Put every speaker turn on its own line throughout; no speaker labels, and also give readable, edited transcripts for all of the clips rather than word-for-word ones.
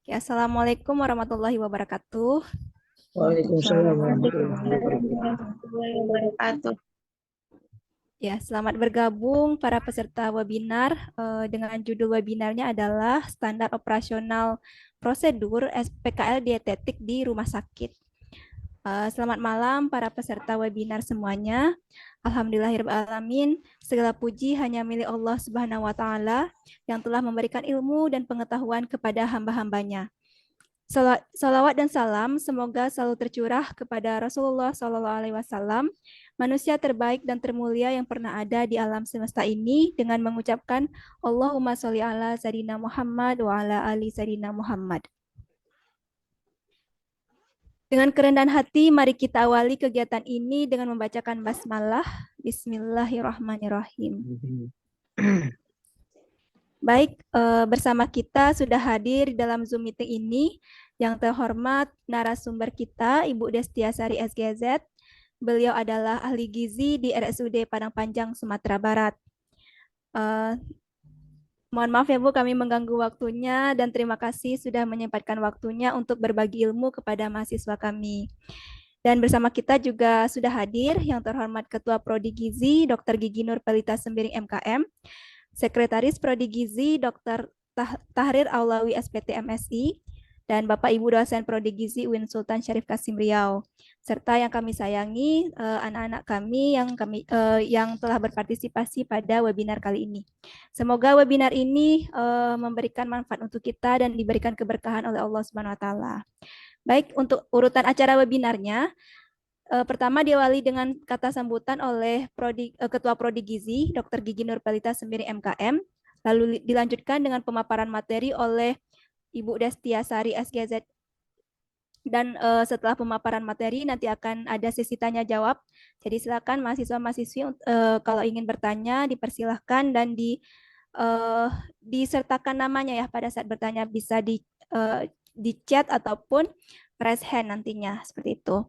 Ya, Assalamualaikum warahmatullahi wabarakatuh.
Waalaikumsalam warahmatullahi
Waalaikumsalam
wabarakatuh.
warahmatullahi wabarakatuh.
Ya, selamat bergabung para peserta webinar. Dengan judul webinarnya adalah Standar Operasional Prosedur SPKL Dietetik di Rumah Sakit. Selamat malam para peserta webinar semuanya. Alhamdulillahirrahmanirrahim. Segala puji hanya milik Allah Subhanahu wa Ta'ala yang telah memberikan ilmu dan pengetahuan kepada hamba-hambanya. Salawat dan salam semoga selalu tercurah kepada Rasulullah Sallallahu Alaihi Wasallam, manusia terbaik dan termulia yang pernah ada di alam semesta ini, dengan mengucapkan Allahumma sholli ala Sayyidina Muhammad wa ala ali Sayyidina Muhammad. Dengan kerendahan hati, mari kita awali kegiatan ini dengan membacakan basmalah. Bismillahirrahmanirrahim. Baik, bersama kita sudah hadir di dalam Zoom meeting ini yang terhormat narasumber kita, Ibu Destiasari SGZ. Beliau adalah ahli gizi di RSUD Padang Panjang, Sumatera Barat. Mohon maaf ya Bu, kami mengganggu waktunya dan terima kasih sudah menyempatkan waktunya untuk berbagi ilmu kepada mahasiswa kami. Dan bersama kita juga sudah hadir yang terhormat Ketua Prodi Gizi, Dr. Gigi Nurpelita Sembiring MKM, Sekretaris Prodi Gizi Dr. Tahrir Aulawi SPT MSI, dan Bapak Ibu dosen Prodi Gizi UIN Sultan Syarif Kasim Riau, serta yang kami sayangi anak-anak kami yang telah berpartisipasi pada webinar kali ini. Semoga webinar ini memberikan manfaat untuk kita dan diberikan keberkahan oleh Allah Subhanahu wa taala. Baik, untuk urutan acara webinarnya, pertama diawali dengan kata sambutan oleh Ketua Prodi Gizi, Dr. Gigi Nurpelita Sembiring MKM, lalu dilanjutkan dengan pemaparan materi oleh Ibu Destiasari SGZ. Dan setelah pemaparan materi nanti akan ada sesi tanya jawab. Jadi silakan mahasiswa-mahasiswi kalau ingin bertanya dipersilahkan dan disertakan namanya ya pada saat bertanya, bisa di chat ataupun raise hand nantinya seperti itu.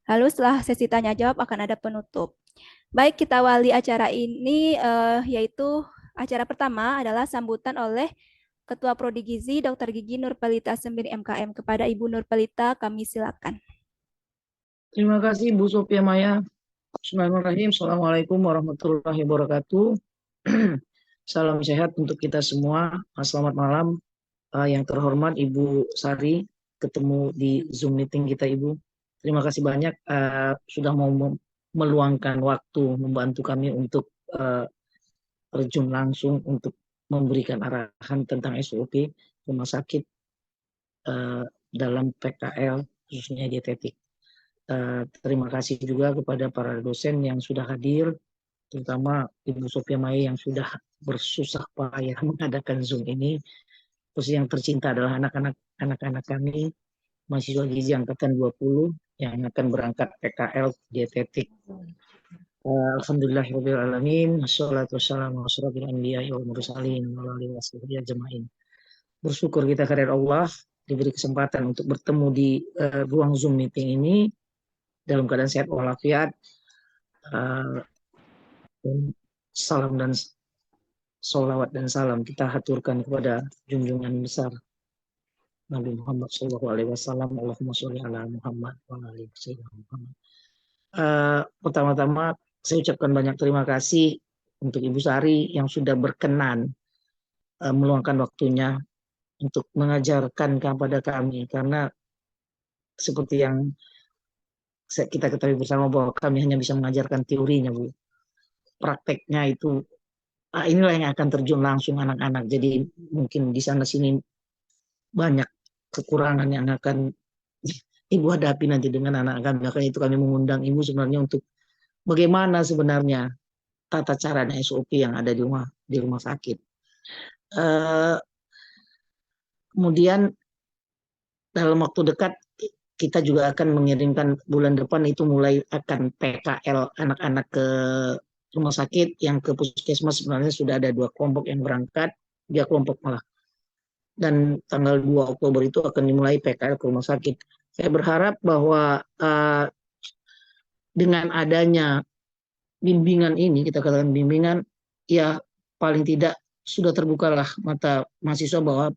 Lalu setelah sesi tanya jawab akan ada penutup. Baik, kita awali acara ini yaitu acara pertama adalah sambutan oleh Ketua Prodi Gizi Dr. Gigi Nurpelita Sembiring MKM. Kepada Ibu Nurpelita kami silakan.
Terima kasih Bu Sophia Maya. Bismillahirrahmanirrahim. Assalamualaikum warahmatullahi wabarakatuh. Salam sehat untuk kita semua. Selamat malam. Yang terhormat Ibu Sari, ketemu di Zoom meeting kita Ibu. Terima kasih banyak sudah mau meluangkan waktu membantu kami untuk terjun langsung untuk memberikan arahan tentang SOP rumah sakit dalam PKL khususnya dietetik. Terima kasih juga kepada para dosen yang sudah hadir, terutama Ibu Sophia Maya yang sudah bersusah payah mengadakan Zoom ini. Terus yang tercinta adalah anak-anak kami, mahasiswa gizi angkatan 20 yang akan berangkat PKL dietetik. Alhamdulillahirrahmanirrahim. Assalatu wassalamu ala asyrafil anbiya'i wal mursalin wa alihi washabihi ajmain. Bersyukur kita kepada Allah diberi kesempatan untuk bertemu di ruang Zoom meeting ini dalam keadaan sehat walafiat. Salam dan salawat dan salam kita haturkan kepada junjungan besar Nabi Muhammad Sallallahu Alaihi Wasallam. Allahumma sholli ala Muhammad wa ala ali Sayyidina Muhammad. Pertama-tama saya ucapkan banyak terima kasih untuk Ibu Sari yang sudah berkenan meluangkan waktunya untuk mengajarkan kepada kami, karena seperti yang kita ketahui bersama bahwa kami hanya bisa mengajarkan teorinya Bu. Prakteknya itu inilah yang akan terjun langsung anak-anak. Jadi mungkin di sana sini banyak kekurangan yang akan Ibu hadapi nanti dengan anak kami. Makanya itu kami mengundang Ibu sebenarnya untuk bagaimana sebenarnya tata cara SOP yang ada di rumah sakit. Kemudian dalam waktu dekat kita juga akan mengirimkan bulan depan itu mulai akan PKL anak-anak ke rumah sakit. Yang ke puskesmas sebenarnya sudah ada 2 kelompok yang berangkat, 3 kelompok malah. Dan tanggal 2 Oktober itu akan dimulai PKL ke rumah sakit. Saya berharap bahwa dengan adanya bimbingan ini, kita katakan bimbingan, ya paling tidak sudah terbukalah mata mahasiswa bahwa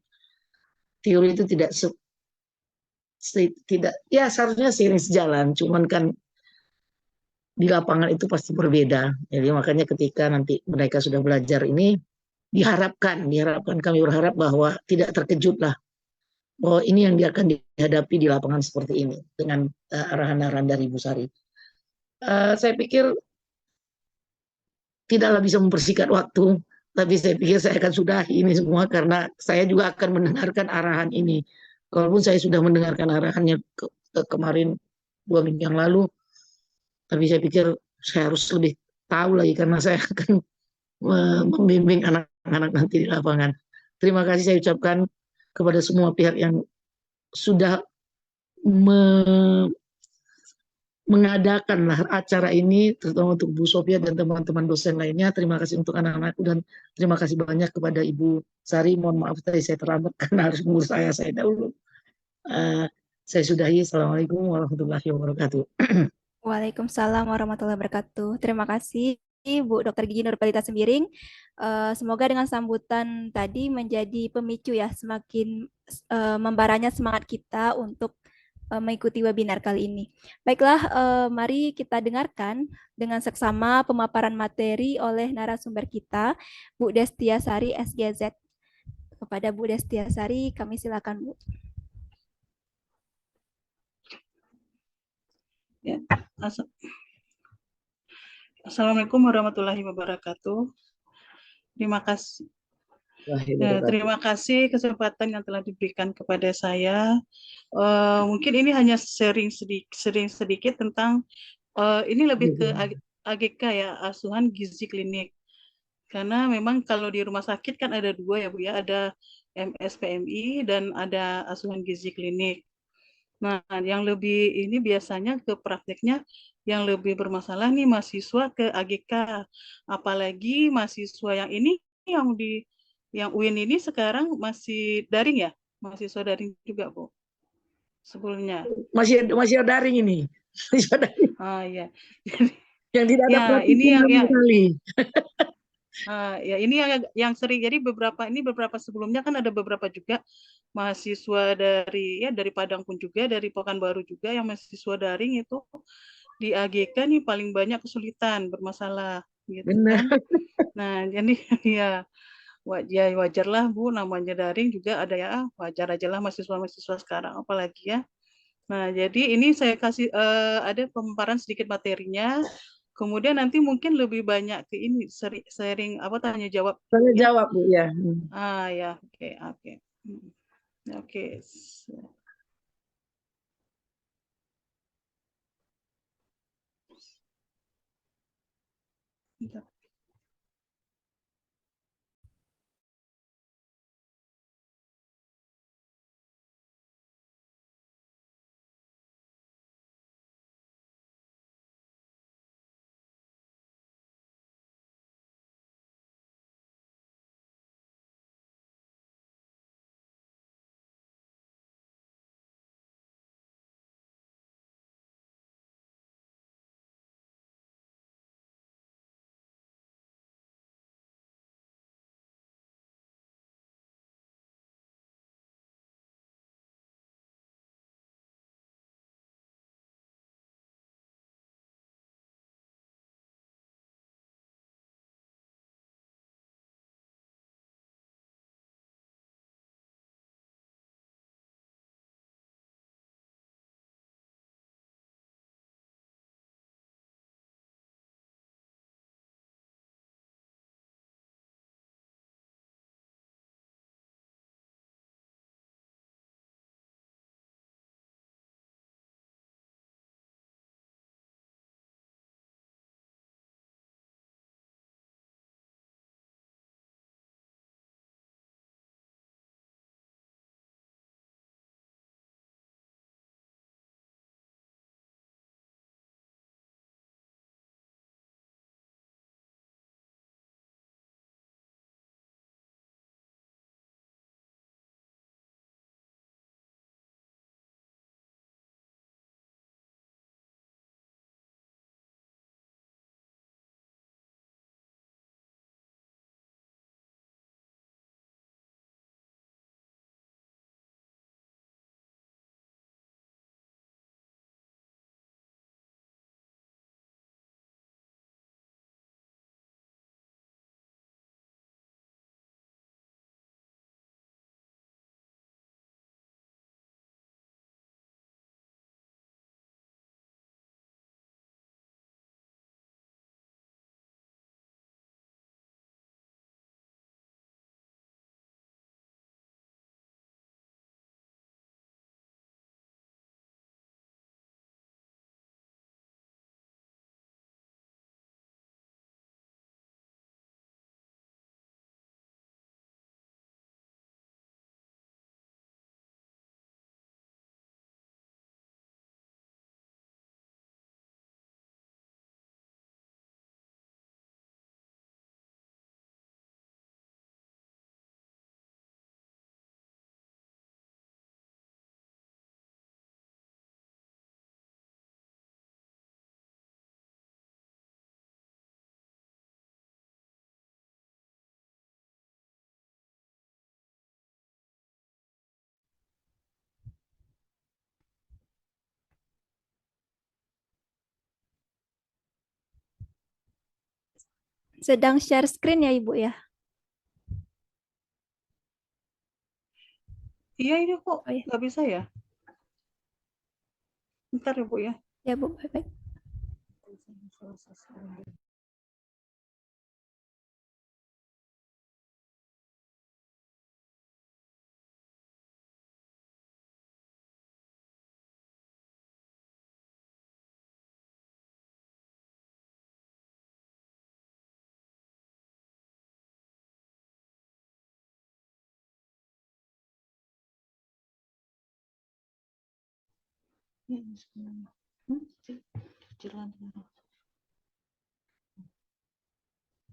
teori itu tidak ya seharusnya seiring sejalan, cuman kan di lapangan itu pasti berbeda. Jadi makanya ketika nanti mereka sudah belajar ini diharapkan kami berharap bahwa tidak terkejut lah bahwa ini yang dia akan dihadapi di lapangan seperti ini dengan arahan-arahan dari Bu Sari. Saya pikir tidaklah bisa mempersingkat waktu, tapi saya pikir saya akan sudahi ini semua karena saya juga akan mendengarkan arahan ini. Kalaupun saya sudah mendengarkan arahannya kemarin 2 minggu yang lalu, tapi saya pikir saya harus lebih tahu lagi karena saya akan membimbing anak-anak nanti di lapangan. Terima kasih saya ucapkan kepada semua pihak yang sudah mengadakan acara ini, terutama untuk Bu Sofia dan teman-teman dosen lainnya. Terima kasih untuk anak-anakku dan terima kasih banyak kepada Ibu Sari. Mohon maaf tadi saya terlambat karena harus mengurus saya dahulu. Saya sudahi. Assalamualaikum warahmatullahi wabarakatuh.
Waalaikumsalam warahmatullahi wabarakatuh. Terima kasih Bu Dr. Gigi Nurbalita Sembiring. Semoga dengan sambutan tadi menjadi pemicu ya semakin membaranya semangat kita untuk mengikuti webinar kali ini. Baiklah, mari kita dengarkan dengan seksama pemaparan materi oleh narasumber kita, Bu Destia Sari SGZ. Kepada Bu Destia Sari, kami silakan Bu.
Ya. Assalamualaikum warahmatullahi wabarakatuh. Terima kasih. Terima kasih kesempatan yang telah diberikan kepada saya. Mungkin ini hanya sharing sedikit tentang ini lebih ke AGK ya, asuhan gizi klinik. Karena memang kalau di rumah sakit kan ada dua ya Bu ya, ada MSPMI dan ada asuhan gizi klinik. Nah, yang lebih ini biasanya ke prakteknya yang lebih bermasalah nih mahasiswa ke AGK. Apalagi mahasiswa yang ini yang UIN ini sekarang masih daring ya? Mahasiswa daring juga, Bu. Sebelumnya.
Masih daring ini. Masih daring.
Iya.
Yang tidak ada
ini yang
kali.
Ya ini yang sering, jadi beberapa sebelumnya kan ada beberapa juga mahasiswa dari Padang pun juga, dari Pekanbaru juga yang mahasiswa daring itu di AGK nih paling banyak kesulitan bermasalah gitu.
Benar.
Kan. Nah, jadi ya wajarlah Bu, namanya daring juga ada ya, wajar aja lah mahasiswa sekarang apalagi ya. Nah, jadi ini saya kasih ada pemaparan sedikit materinya. Kemudian nanti mungkin lebih banyak ke ini sharing tanya jawab.
Tanya jawab Bu ya.
Ya, oke. Oke.
Sedang share screen ya Ibu ya?
Iya, ini kok
Oh ya,
nggak bisa ya? Bentar ya, Bu ya.
ya Bu, baik.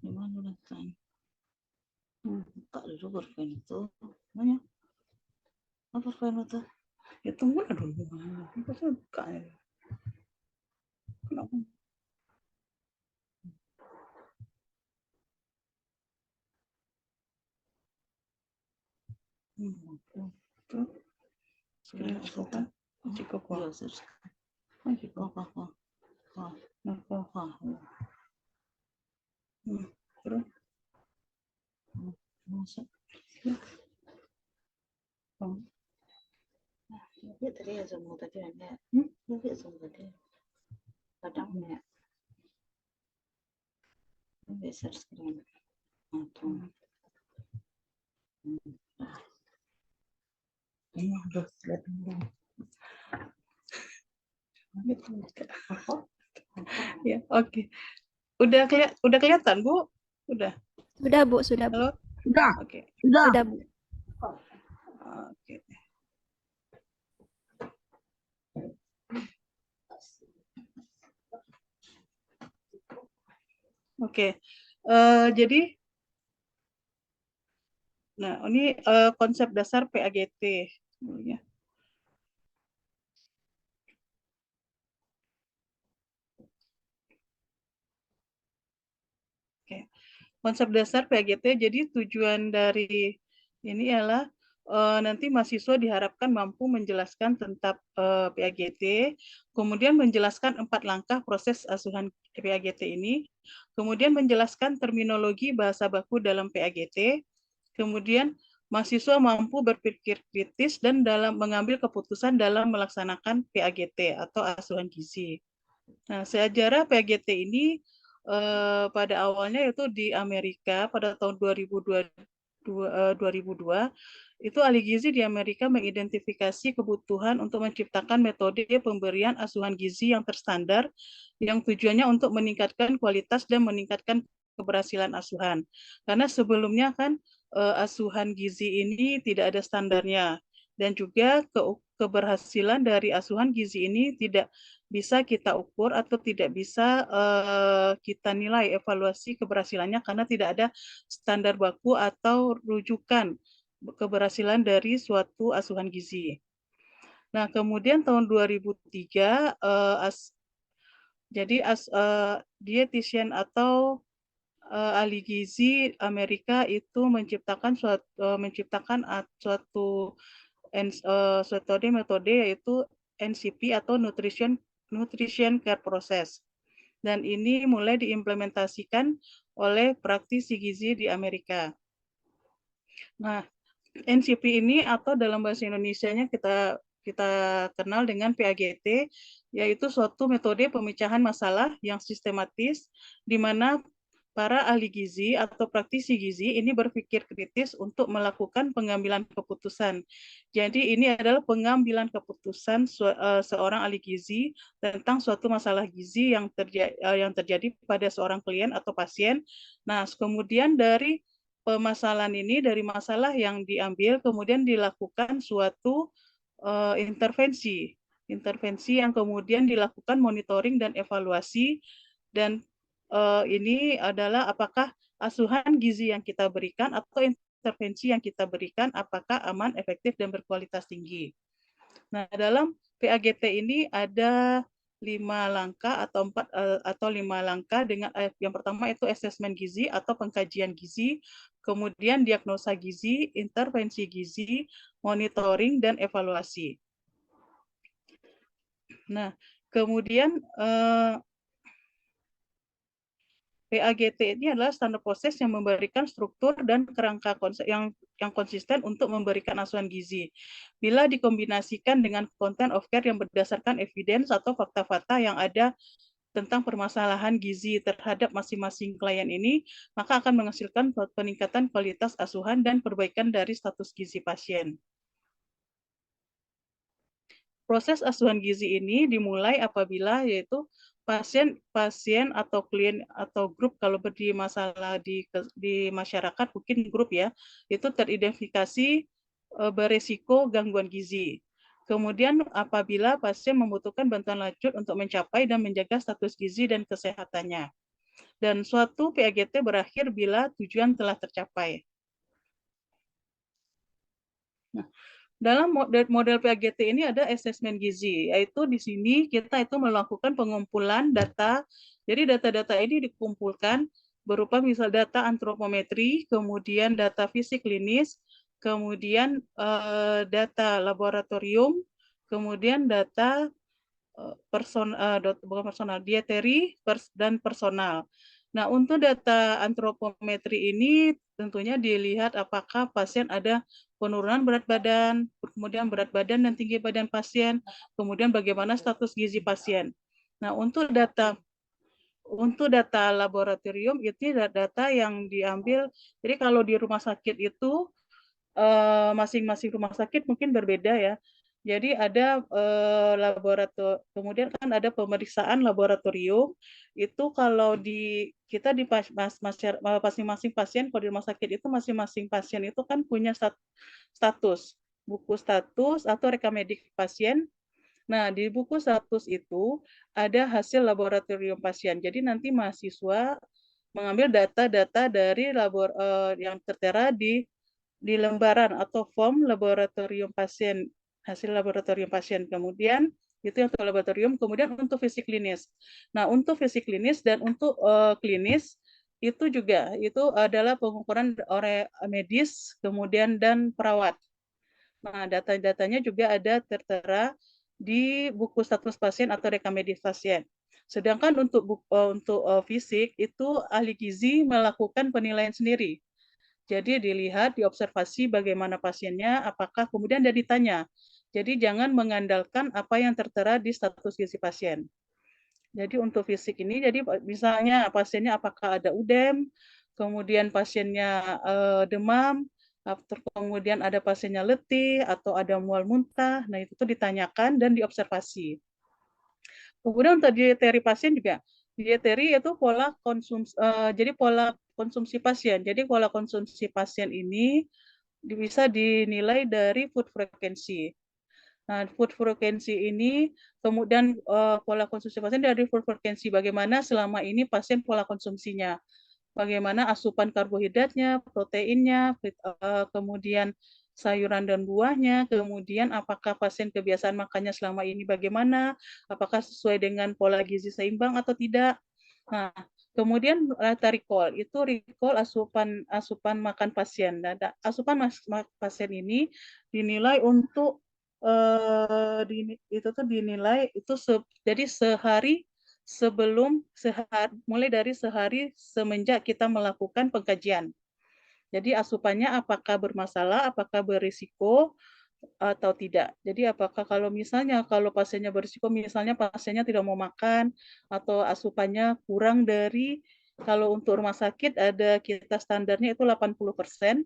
Gimana letaknya? Buka dulu berpen itu. Mana? Apa berpen itu? Ya tunggu dulu. Apa saya buka ya? Kenapa? Tuh. Screen apa? Jika kok. Jika kok. Apa? Terus. Masuk. Biết tadi là dùng một tadi ada. Biết dùng tadi. Kadang ya. Biết share screen. Atau. Ini udah lihat dulu. Ya, oke. Udah kelihatan, Bu? Udah.
Sudah Bu, sudah Bu.
Halo?
Sudah,
Oke.
Sudah Bu.
Oke. Oke. Jadi nah, ini konsep dasar PAGT. Ya. Oke. Konsep dasar PAGT, jadi tujuan dari ini adalah nanti mahasiswa diharapkan mampu menjelaskan tentang PAGT, kemudian menjelaskan 4 langkah proses asuhan PAGT ini, kemudian menjelaskan terminologi bahasa baku dalam PAGT, kemudian mahasiswa mampu berpikir kritis dan dalam mengambil keputusan dalam melaksanakan PAGT atau asuhan gizi. Nah, sejarah PAGT ini pada awalnya itu di Amerika pada tahun 2002 itu ahli gizi di Amerika mengidentifikasi kebutuhan untuk menciptakan metode pemberian asuhan gizi yang terstandar yang tujuannya untuk meningkatkan kualitas dan meningkatkan keberhasilan asuhan. Karena sebelumnya kan asuhan gizi ini tidak ada standarnya dan juga keberhasilan dari asuhan gizi ini tidak bisa kita ukur atau tidak bisa kita nilai evaluasi keberhasilannya karena tidak ada standar baku atau rujukan keberhasilan dari suatu asuhan gizi. Nah, kemudian tahun 2003 dietitian atau ahli gizi Amerika itu menciptakan suatu metode yaitu NCP atau Nutrition Care Process. Dan ini mulai diimplementasikan oleh praktisi gizi di Amerika. Nah, NCP ini atau dalam bahasa Indonesianya kita kenal dengan PAGT, yaitu suatu metode pemecahan masalah yang sistematis di mana para ahli gizi atau praktisi gizi ini berpikir kritis untuk melakukan pengambilan keputusan. Jadi ini adalah pengambilan keputusan seorang ahli gizi tentang suatu masalah gizi yang terjadi pada seorang klien atau pasien. Nah, kemudian dari permasalahan ini, dari masalah yang diambil, kemudian dilakukan suatu intervensi yang kemudian dilakukan monitoring dan evaluasi, dan ini adalah apakah asuhan gizi yang kita berikan atau intervensi yang kita berikan apakah aman, efektif, dan berkualitas tinggi. Nah, dalam PAGT ini ada 5 langkah atau 5 langkah dengan yang pertama itu asesmen gizi atau pengkajian gizi, kemudian diagnosa gizi, intervensi gizi, monitoring, dan evaluasi. Nah, kemudian PAGT ini adalah standar proses yang memberikan struktur dan kerangka yang konsisten untuk memberikan asuhan gizi. Bila dikombinasikan dengan content of care yang berdasarkan evidence atau fakta-fakta yang ada tentang permasalahan gizi terhadap masing-masing klien ini, maka akan menghasilkan peningkatan kualitas asuhan dan perbaikan dari status gizi pasien. Proses asuhan gizi ini dimulai apabila yaitu pasien atau klien atau grup, kalau berdiri masalah di masyarakat mungkin grup ya, itu teridentifikasi beresiko gangguan gizi. Kemudian apabila pasien membutuhkan bantuan lanjut untuk mencapai dan menjaga status gizi dan kesehatannya. Dan suatu PAGT berakhir bila tujuan telah tercapai. Nah, dalam model PAGT ini ada asesmen gizi, yaitu di sini kita itu melakukan pengumpulan data. Jadi data-data ini dikumpulkan berupa misal data antropometri, kemudian data fisik klinis, kemudian data laboratorium, kemudian data bukan personal, dieteri dan personal. Nah, untuk data antropometri ini tentunya dilihat apakah pasien ada penurunan berat badan, kemudian berat badan dan tinggi badan pasien, kemudian bagaimana status gizi pasien. Nah, untuk data laboratorium itu data yang diambil. Jadi kalau di rumah sakit itu masing-masing rumah sakit mungkin berbeda ya. Jadi ada laboratorium, kemudian kan ada pemeriksaan laboratorium. Itu kalau kita di masing-masing pasien, kalau di rumah sakit itu masing-masing pasien itu kan punya status, buku status atau rekam medik pasien. Nah, di buku status itu ada hasil laboratorium pasien. Jadi nanti mahasiswa mengambil data-data dari yang tertera di lembaran atau form laboratorium pasien, hasil laboratorium pasien. Kemudian itu yang untuk laboratorium, kemudian untuk fisik klinis. Nah, untuk fisik klinis dan untuk klinis itu juga itu adalah pengukuran oleh medis, kemudian dan perawat. Nah, data-datanya juga ada tertera di buku status pasien atau rekam medis pasien. Sedangkan untuk fisik itu ahli gizi melakukan penilaian sendiri. Jadi dilihat, diobservasi bagaimana pasiennya, apakah kemudian dia ditanya. Jadi jangan mengandalkan apa yang tertera di status gizi pasien. Jadi untuk fisik ini, jadi misalnya pasiennya apakah ada udem, kemudian pasiennya demam, kemudian ada pasiennya letih atau ada mual muntah. Nah, itu tuh ditanyakan dan diobservasi. Kemudian untuk dieteri pasien juga, dieteri itu pola konsumsi, jadi pola konsumsi pasien. Jadi pola konsumsi pasien ini bisa dinilai dari food frequency. Nah, food frequency ini kemudian pola konsumsi pasien dari food frequency, bagaimana selama ini pasien pola konsumsinya. Bagaimana asupan karbohidratnya, proteinnya, kemudian sayuran dan buahnya, kemudian apakah pasien kebiasaan makannya selama ini bagaimana, apakah sesuai dengan pola gizi seimbang atau tidak. Nah, kemudian data recall, itu recall asupan makan pasien. Nah, asupan pasien ini dinilai untuk itu tuh dinilai itu jadi sehari sebelum mulai dari sehari semenjak kita melakukan pengkajian. Jadi asupannya apakah bermasalah, apakah berisiko atau tidak. Jadi apakah kalau misalnya kalau pasiennya berisiko, misalnya pasiennya tidak mau makan atau asupannya kurang dari, kalau untuk rumah sakit ada kita standarnya itu 80%.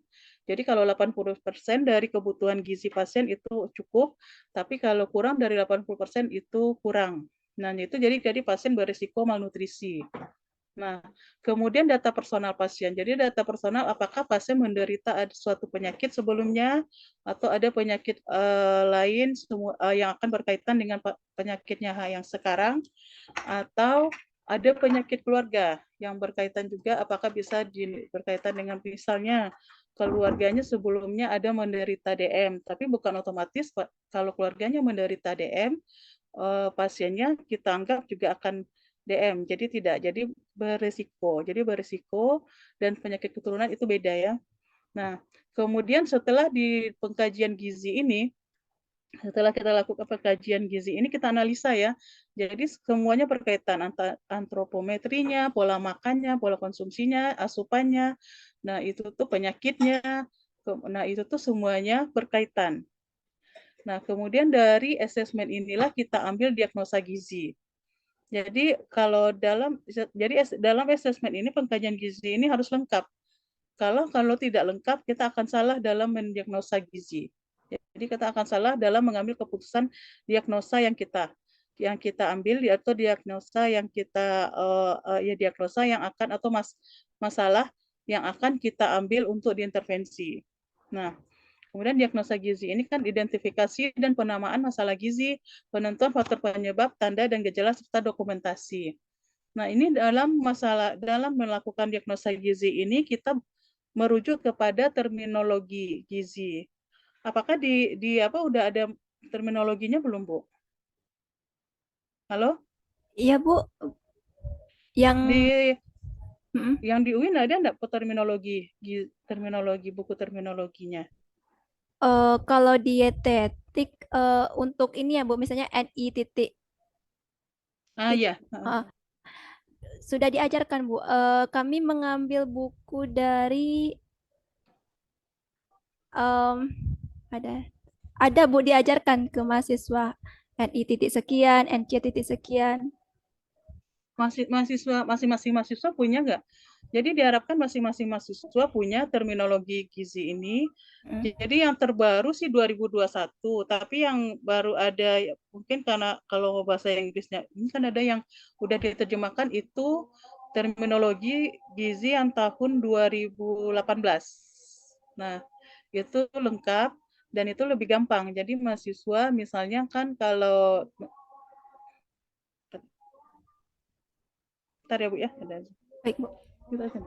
Jadi kalau 80% dari kebutuhan gizi pasien itu cukup, tapi kalau kurang dari 80% itu kurang. Nah, itu jadi pasien berisiko malnutrisi. Nah, kemudian data personal pasien. Jadi data personal apakah pasien menderita ada suatu penyakit sebelumnya atau ada penyakit lain yang akan berkaitan dengan penyakitnya yang sekarang, atau ada penyakit keluarga yang berkaitan juga, apakah bisa berkaitan dengan misalnya keluarganya sebelumnya ada menderita DM, tapi bukan otomatis kalau keluarganya menderita DM, pasiennya kita anggap juga akan DM. Jadi tidak, jadi beresiko. Jadi beresiko dan penyakit keturunan itu beda ya. Nah, kemudian setelah di pengkajian gizi ini, setelah kita lakukan pengkajian gizi ini, kita analisa ya. Jadi semuanya berkaitan, antropometrinya, pola makannya, pola konsumsinya, asupannya. Nah, itu tuh penyakitnya. Nah, itu tuh semuanya berkaitan. Nah, kemudian dari asesmen inilah kita ambil diagnosa gizi. Jadi dalam asesmen ini pengkajian gizi ini harus lengkap. Kalau tidak lengkap, kita akan salah dalam mendiagnosa gizi. Jadi kita akan salah dalam mengambil keputusan diagnosa yang kita ambil atau diagnosa yang kita ya diagnosa yang akan atau masalah yang akan kita ambil untuk diintervensi. Nah, kemudian diagnosa gizi ini kan identifikasi dan penamaan masalah gizi, penentuan faktor penyebab, tanda dan gejala serta dokumentasi. Nah, ini dalam melakukan diagnosa gizi ini kita merujuk kepada terminologi gizi. Apakah di apa udah ada terminologinya belum, Bu? Halo?
Iya, Bu. Yang
Di
mm,
yang di UIN ada enggak terminologi buku terminologinya?
kalau dietetik untuk ini ya, Bu, misalnya NI titik
Ah
titik
ya,
uh, sudah diajarkan, Bu. Kami mengambil buku dari em, ada Bu diajarkan ke mahasiswa NI titik sekian, NC titik sekian.
masing-masing mahasiswa punya nggak? Jadi diharapkan masing-masing mahasiswa punya terminologi gizi ini.
Mm.
Jadi yang terbaru sih 2021, tapi yang baru ada mungkin karena kalau bahasa Inggrisnya ini kan ada yang udah diterjemahkan itu terminologi gizi yang tahun 2018. Nah, itu lengkap dan itu lebih gampang. Jadi mahasiswa misalnya kan kalau bentar ya Bu ya, ada
Baik, Bu.
gitu aja.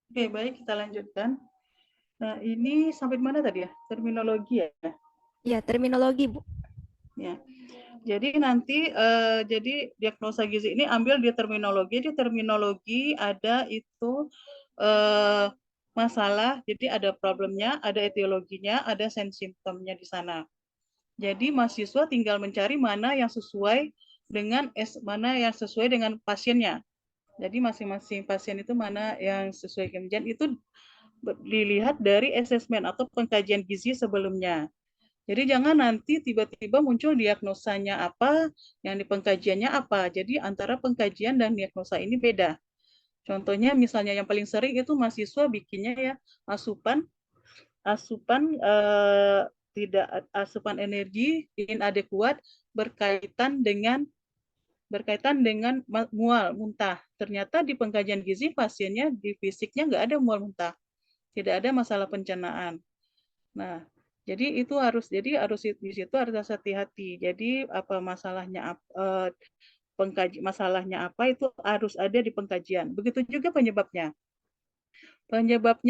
Oke, baik, kita lanjutkan. Nah, ini sampai mana tadi ya? Terminologi ya?
Ya, terminologi, Bu.
Ya. Jadi nanti jadi diagnosa gizi ini ambil di terminologi. Di terminologi ada itu masalah, jadi ada problemnya, ada etiologinya, ada sign symptomnya di sana. Jadi mahasiswa tinggal mencari mana yang sesuai dengan pasiennya. Jadi masing-masing pasien itu mana yang sesuai, kemudian itu dilihat dari asesmen atau pengkajian gizi sebelumnya. Jadi jangan nanti tiba-tiba muncul diagnosanya apa, yang di pengkajiannya apa. Jadi antara pengkajian dan diagnosa ini beda. Contohnya misalnya yang paling sering itu mahasiswa bikinnya ya asupan tidak asupan energi inadekuat berkaitan dengan mual muntah. Ternyata di pengkajian gizi pasiennya di fisiknya nggak ada mual muntah, tidak ada masalah pencernaan. Nah, jadi di situ harus hati-hati. Jadi apa masalahnya masalahnya apa itu harus ada di pengkajian. Begitu juga penyebabnya. Penyebab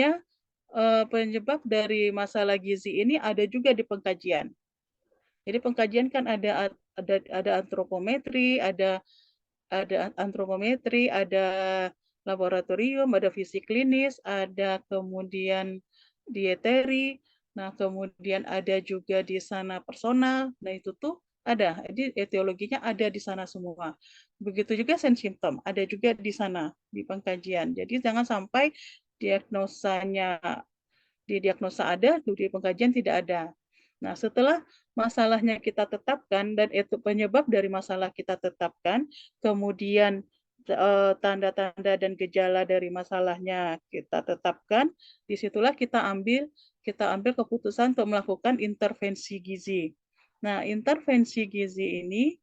dari masalah gizi ini ada juga di pengkajian. Jadi pengkajian kan ada antropometri, ada antropometri, ada laboratorium, ada fisik klinis, ada kemudian dieteri, nah kemudian ada juga di sana personal, nah itu tuh ada, jadi etiologinya ada di sana semua. Begitu juga simptom, ada juga di sana, di pengkajian. Jadi jangan sampai diagnosanya di diagnosa ada, di pengkajian tidak ada. Nah, setelah masalahnya kita tetapkan dan itu penyebab dari masalah kita tetapkan, kemudian tanda-tanda dan gejala dari masalahnya kita tetapkan, disitulah kita ambil keputusan untuk melakukan intervensi gizi. Nah, intervensi gizi ini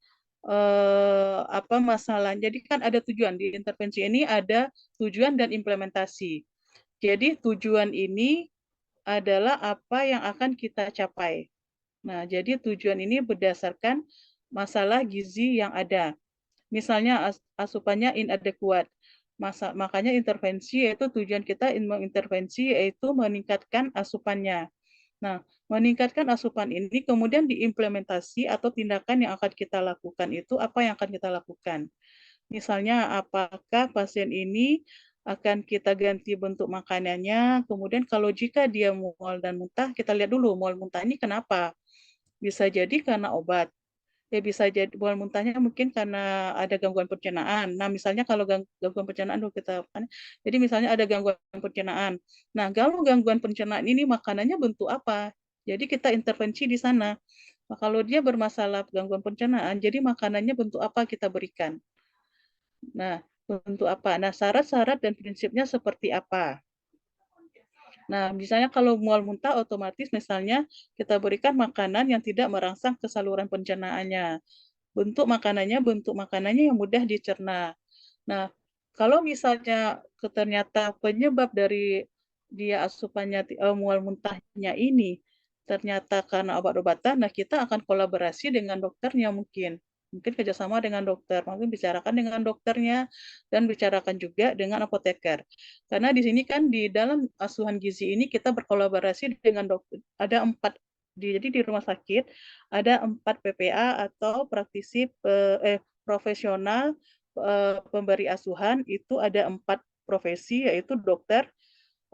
apa masalah? Jadi kan ada tujuan di intervensi ini, ada tujuan dan implementasi. Jadi tujuan ini adalah apa yang akan kita capai. Nah, jadi tujuan ini berdasarkan masalah gizi yang ada. Misalnya asupannya inadequate. Makanya intervensi yaitu tujuan kita mengintervensi yaitu meningkatkan asupannya. Nah, meningkatkan asupan ini kemudian diimplementasi atau tindakan yang akan kita lakukan itu apa yang akan kita lakukan. Misalnya apakah pasien ini akan kita ganti bentuk makanannya, kemudian kalau jika dia mual dan muntah, kita lihat dulu mual muntah ini kenapa. Bisa jadi karena obat. Ya bisa jadi mual muntahnya mungkin karena ada gangguan pencernaan. Nah, misalnya kalau gangguan pencernaan jadi misalnya ada gangguan pencernaan. Nah, kalau gangguan pencernaan ini makanannya bentuk apa? Jadi kita intervensi di sana. Nah, kalau dia bermasalah gangguan pencernaan, jadi makanannya bentuk apa kita berikan. Nah, bentuk apa? Nah, syarat-syarat dan prinsipnya seperti apa? Nah, misalnya kalau mual muntah otomatis misalnya kita berikan makanan yang tidak merangsang ke saluran pencernaannya. Bentuk makanannya yang mudah dicerna. Nah, kalau misalnya ternyata penyebab dari dia asupannya mual muntahnya ini ternyata karena obat-obatan, nah kita akan kolaborasi dengan dokternya mungkin kerjasama dengan dokter, mungkin bicarakan dengan dokternya dan bicarakan juga dengan apoteker. Karena di sini kan di dalam asuhan gizi ini kita berkolaborasi dengan dokter. Ada 4 jadi di rumah sakit ada 4 PPA atau praktisi profesional pemberi asuhan itu ada 4 profesi yaitu dokter,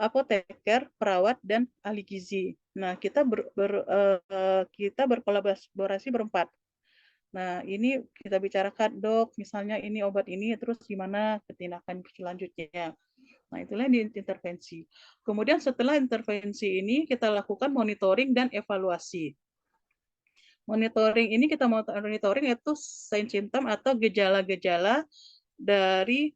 apoteker, perawat, dan ahli gizi. Nah, kita berkolaborasi berempat. Nah, ini kita bicarakan, dok, misalnya ini obat ini, terus gimana tindakan selanjutnya. Nah, itulah intervensi. Kemudian setelah intervensi ini, kita lakukan monitoring dan evaluasi. Monitoring ini kita monitoring itu sign symptom atau gejala-gejala dari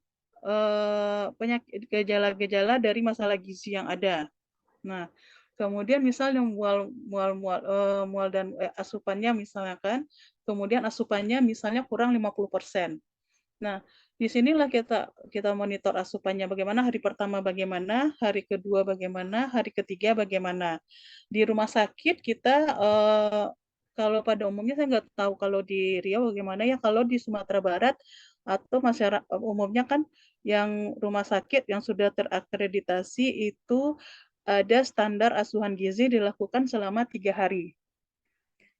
penyakit gejala-gejala dari masalah gizi yang ada. Nah, kemudian misalnya mual dan asupannya misalkan, kemudian asupannya misalnya kurang 50%. Nah, di sinilah kita monitor asupannya bagaimana, hari pertama bagaimana, hari kedua bagaimana, hari ketiga bagaimana. Di rumah sakit kita kalau pada umumnya saya nggak tahu kalau di Riau bagaimana ya, kalau di Sumatera Barat atau masyarakat umumnya kan yang rumah sakit yang sudah terakreditasi itu ada standar asuhan gizi dilakukan selama 3 hari.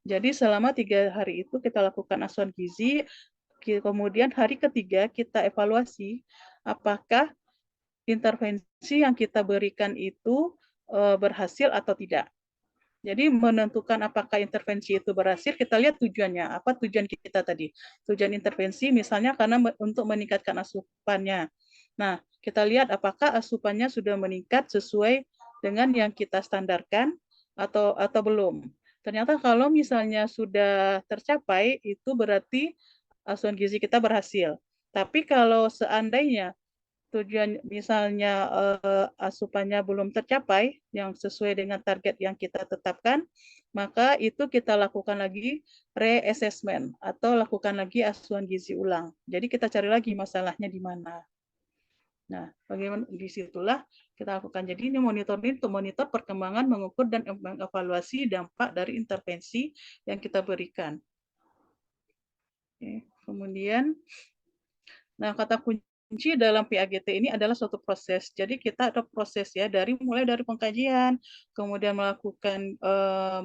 Jadi selama 3 hari itu kita lakukan asuhan gizi, kemudian hari ketiga kita evaluasi apakah intervensi yang kita berikan itu berhasil atau tidak. Jadi menentukan apakah intervensi itu berhasil, kita lihat tujuannya. Apa tujuan kita tadi? Tujuan intervensi misalnya karena untuk meningkatkan asupannya. Nah, kita lihat apakah asupannya sudah meningkat sesuai dengan yang kita standarkan atau belum. Ternyata kalau misalnya sudah tercapai, itu berarti asuhan gizi kita berhasil. Tapi kalau seandainya tujuan misalnya asupannya belum tercapai yang sesuai dengan target yang kita tetapkan, maka itu kita lakukan lagi reassessment atau lakukan lagi asuhan gizi ulang. Jadi kita cari lagi masalahnya di mana. Nah, bagaimana disitulah kita lakukan. Jadi ini monitoring untuk monitor perkembangan, mengukur dan mengevaluasi dampak dari intervensi yang kita berikan. Oke. Kemudian, nah kata kunci dalam PAGT ini adalah suatu proses. Jadi kita ada proses ya mulai dari pengkajian, kemudian melakukan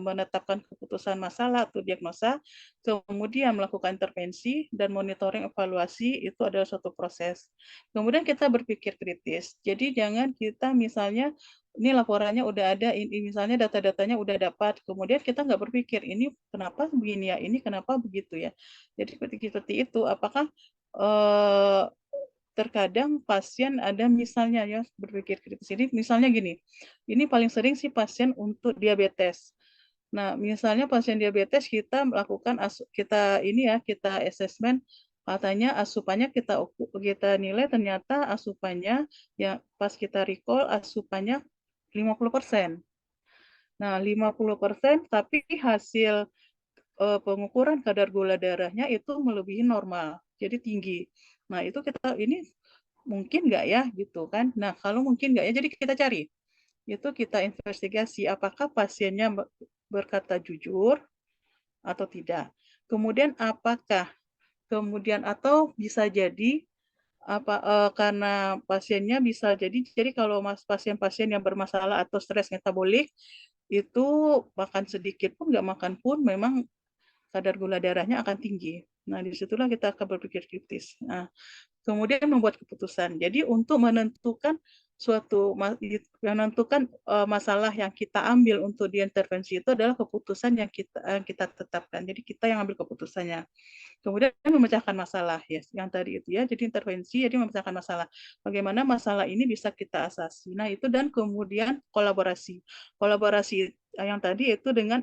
menetapkan keputusan masalah atau diagnosa, kemudian melakukan intervensi dan monitoring evaluasi itu adalah suatu proses. Kemudian kita berpikir kritis. Jadi jangan kita misalnya ini laporannya udah ada, ini misalnya data-datanya udah dapat, kemudian kita nggak berpikir ini kenapa begini ya, ini kenapa begitu ya. Jadi seperti itu, apakah terkadang pasien ada misalnya ya berpikir kritis ini misalnya gini, ini paling sering sih pasien untuk diabetes. Nah, misalnya pasien diabetes kita melakukan kita asesmen katanya asupannya kita nilai ternyata asupannya ya pas kita recall asupannya 50%. Nah, 50% tapi hasil pengukuran kadar gula darahnya itu melebihi normal, jadi tinggi. Nah, itu kita ini mungkin nggak ya gitu kan. Nah, kalau mungkin nggak ya, jadi kita cari. Itu kita investigasi apakah pasiennya berkata jujur atau tidak. Kemudian apakah atau bisa jadi karena pasiennya bisa jadi kalau pasien-pasien yang bermasalah atau stres metabolik itu makan sedikit pun nggak makan pun memang kadar gula darahnya akan tinggi. Nah, disitulah kita akan berpikir kritis. Nah, kemudian membuat keputusan. Jadi untuk menentukan masalah yang kita ambil untuk diintervensi itu adalah keputusan yang kita tetapkan. Jadi kita yang ambil keputusannya. Kemudian memecahkan masalah ya, yang tadi itu ya. Jadi intervensi jadi memecahkan masalah. Bagaimana masalah ini bisa kita atasi. Nah, itu dan kemudian kolaborasi. Kolaborasi yang tadi itu dengan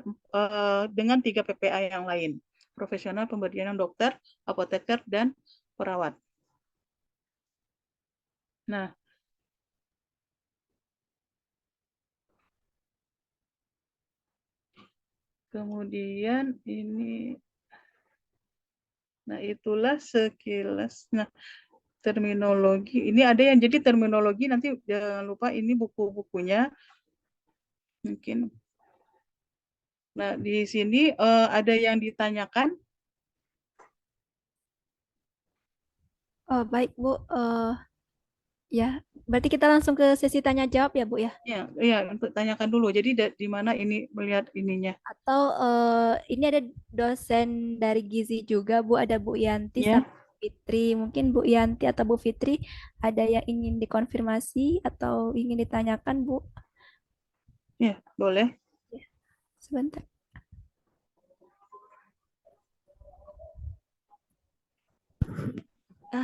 3 PPA yang lain. Profesional pemberdayaan dokter, apoteker dan perawat. Nah, kemudian ini, nah itulah sekilas. Nah, terminologi, ini ada yang jadi terminologi, nanti jangan lupa ini buku-bukunya. Mungkin. Nah, di sini ada yang ditanyakan.
Oh, baik, Bu. Ya, berarti kita langsung ke sesi tanya jawab ya, Bu ya?
Iya, untuk tanyakan dulu. Jadi di mana ini melihat ininya?
Atau ini ada dosen dari gizi juga, Bu, ada Bu Yanti
Ya.
sama Bu Fitri. Mungkin Bu Yanti atau Bu Fitri ada yang ingin dikonfirmasi atau ingin ditanyakan, Bu?
Ya, boleh.
Ya, sebentar.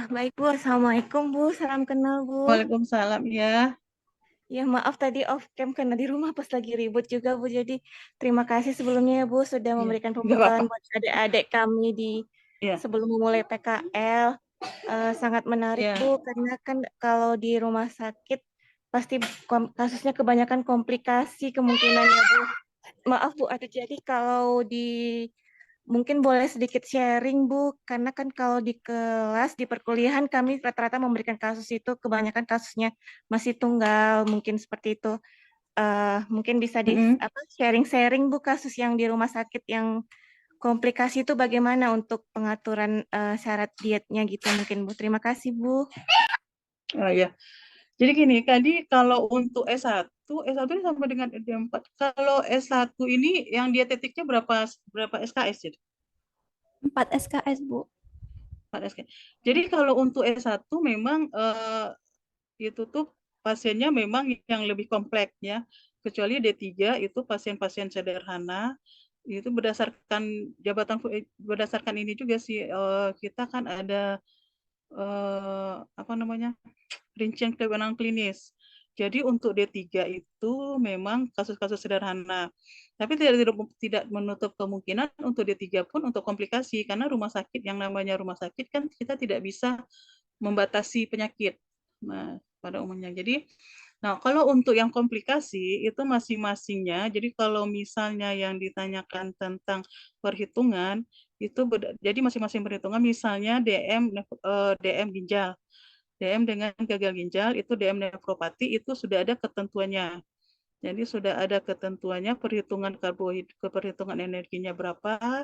Baik Bu, Assalamualaikum Bu, salam kenal Bu.
Waalaikumsalam ya.
Ya maaf tadi off cam karena di rumah pas lagi ribut juga Bu, jadi terima kasih sebelumnya ya Bu sudah memberikan pembukaan buat adik-adik kami di sebelum memulai PKL. sangat menarik
Ya.
Bu, karena kan kalau di rumah sakit pasti kasusnya kebanyakan komplikasi kemungkinannya Bu. Maaf Bu, ada jadi kalau mungkin boleh sedikit sharing Bu, karena kan kalau di kelas, di perkuliahan kami rata-rata memberikan kasus itu kebanyakan kasusnya masih tunggal, mungkin seperti itu. Mungkin bisa di sharing-sharing Bu kasus yang di rumah sakit yang komplikasi itu bagaimana untuk pengaturan syarat dietnya gitu mungkin Bu. Terima kasih Bu.
Oh ya. Jadi gini, tadi kalau untuk S1 ini sama dengan D4. Kalau S1 ini yang dietetiknya berapa SKS jadi?
4 SKS, Bu.
4 SKS. Jadi kalau untuk S1 memang itu tuh pasiennya memang yang lebih kompleks ya. Kecuali D3 itu pasien-pasien sederhana itu berdasarkan ini juga sih kita kan ada apa namanya? rincian kewenangan klinis. Jadi untuk D3 itu memang kasus-kasus sederhana. Tapi tidak menutup kemungkinan untuk D3 pun untuk komplikasi karena rumah sakit yang namanya rumah sakit kan kita tidak bisa membatasi penyakit. Nah, pada umumnya. Jadi kalau untuk yang komplikasi itu masing-masingnya. Jadi kalau misalnya yang ditanyakan tentang perhitungan itu jadi masing-masing perhitungan misalnya DM ginjal. DM dengan gagal ginjal itu DM nefropati itu sudah ada ketentuannya. Jadi sudah ada ketentuannya perhitungan perhitungan energinya berapa,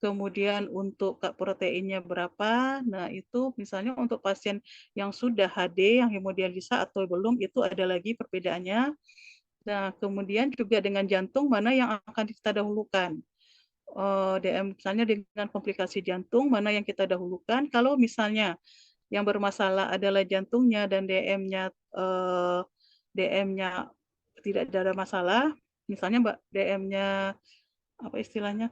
kemudian untuk proteinnya berapa. Nah, itu misalnya untuk pasien yang sudah HD, yang hemodialisa atau belum itu ada lagi perbedaannya. Nah, kemudian juga dengan jantung mana yang akan kita dahulukan. DM misalnya dengan komplikasi jantung mana yang kita dahulukan. Kalau misalnya yang bermasalah adalah jantungnya dan DM-nya tidak ada masalah, misalnya DM-nya apa istilahnya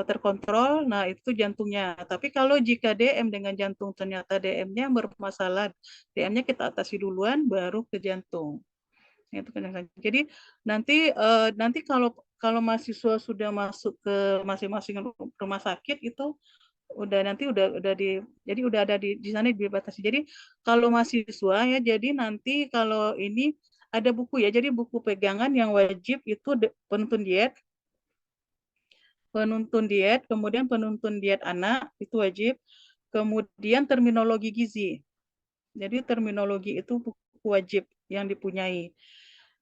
terkontrol, nah itu jantungnya. Tapi kalau jika DM dengan jantung ternyata DM-nya bermasalah, DM-nya kita atasi duluan, baru ke jantung. Itu kan. Jadi nanti kalau mahasiswa sudah masuk ke masing-masing rumah sakit itu udah ada di sana dibatasi. Jadi kalau mahasiswa ya jadi nanti kalau ini ada buku ya. Jadi buku pegangan yang wajib itu penuntun diet, kemudian penuntun diet anak itu wajib, kemudian terminologi gizi. Jadi terminologi itu buku wajib yang dipunyai.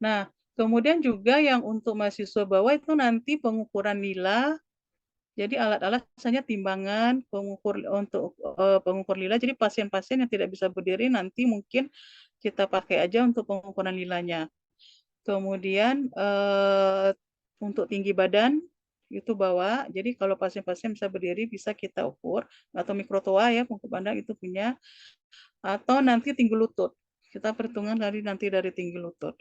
Nah, kemudian juga yang untuk mahasiswa bawah itu nanti pengukuran nilai. Jadi alat-alat misalnya timbangan, pengukur lila. Jadi pasien-pasien yang tidak bisa berdiri nanti mungkin kita pakai aja untuk pengukuran lilanya. Kemudian untuk tinggi badan itu bawa. Jadi kalau pasien-pasien bisa berdiri bisa kita ukur atau mikrotoa ya pengukur badan itu punya. Atau nanti tinggi lutut. Kita perhitungan nanti dari tinggi lutut.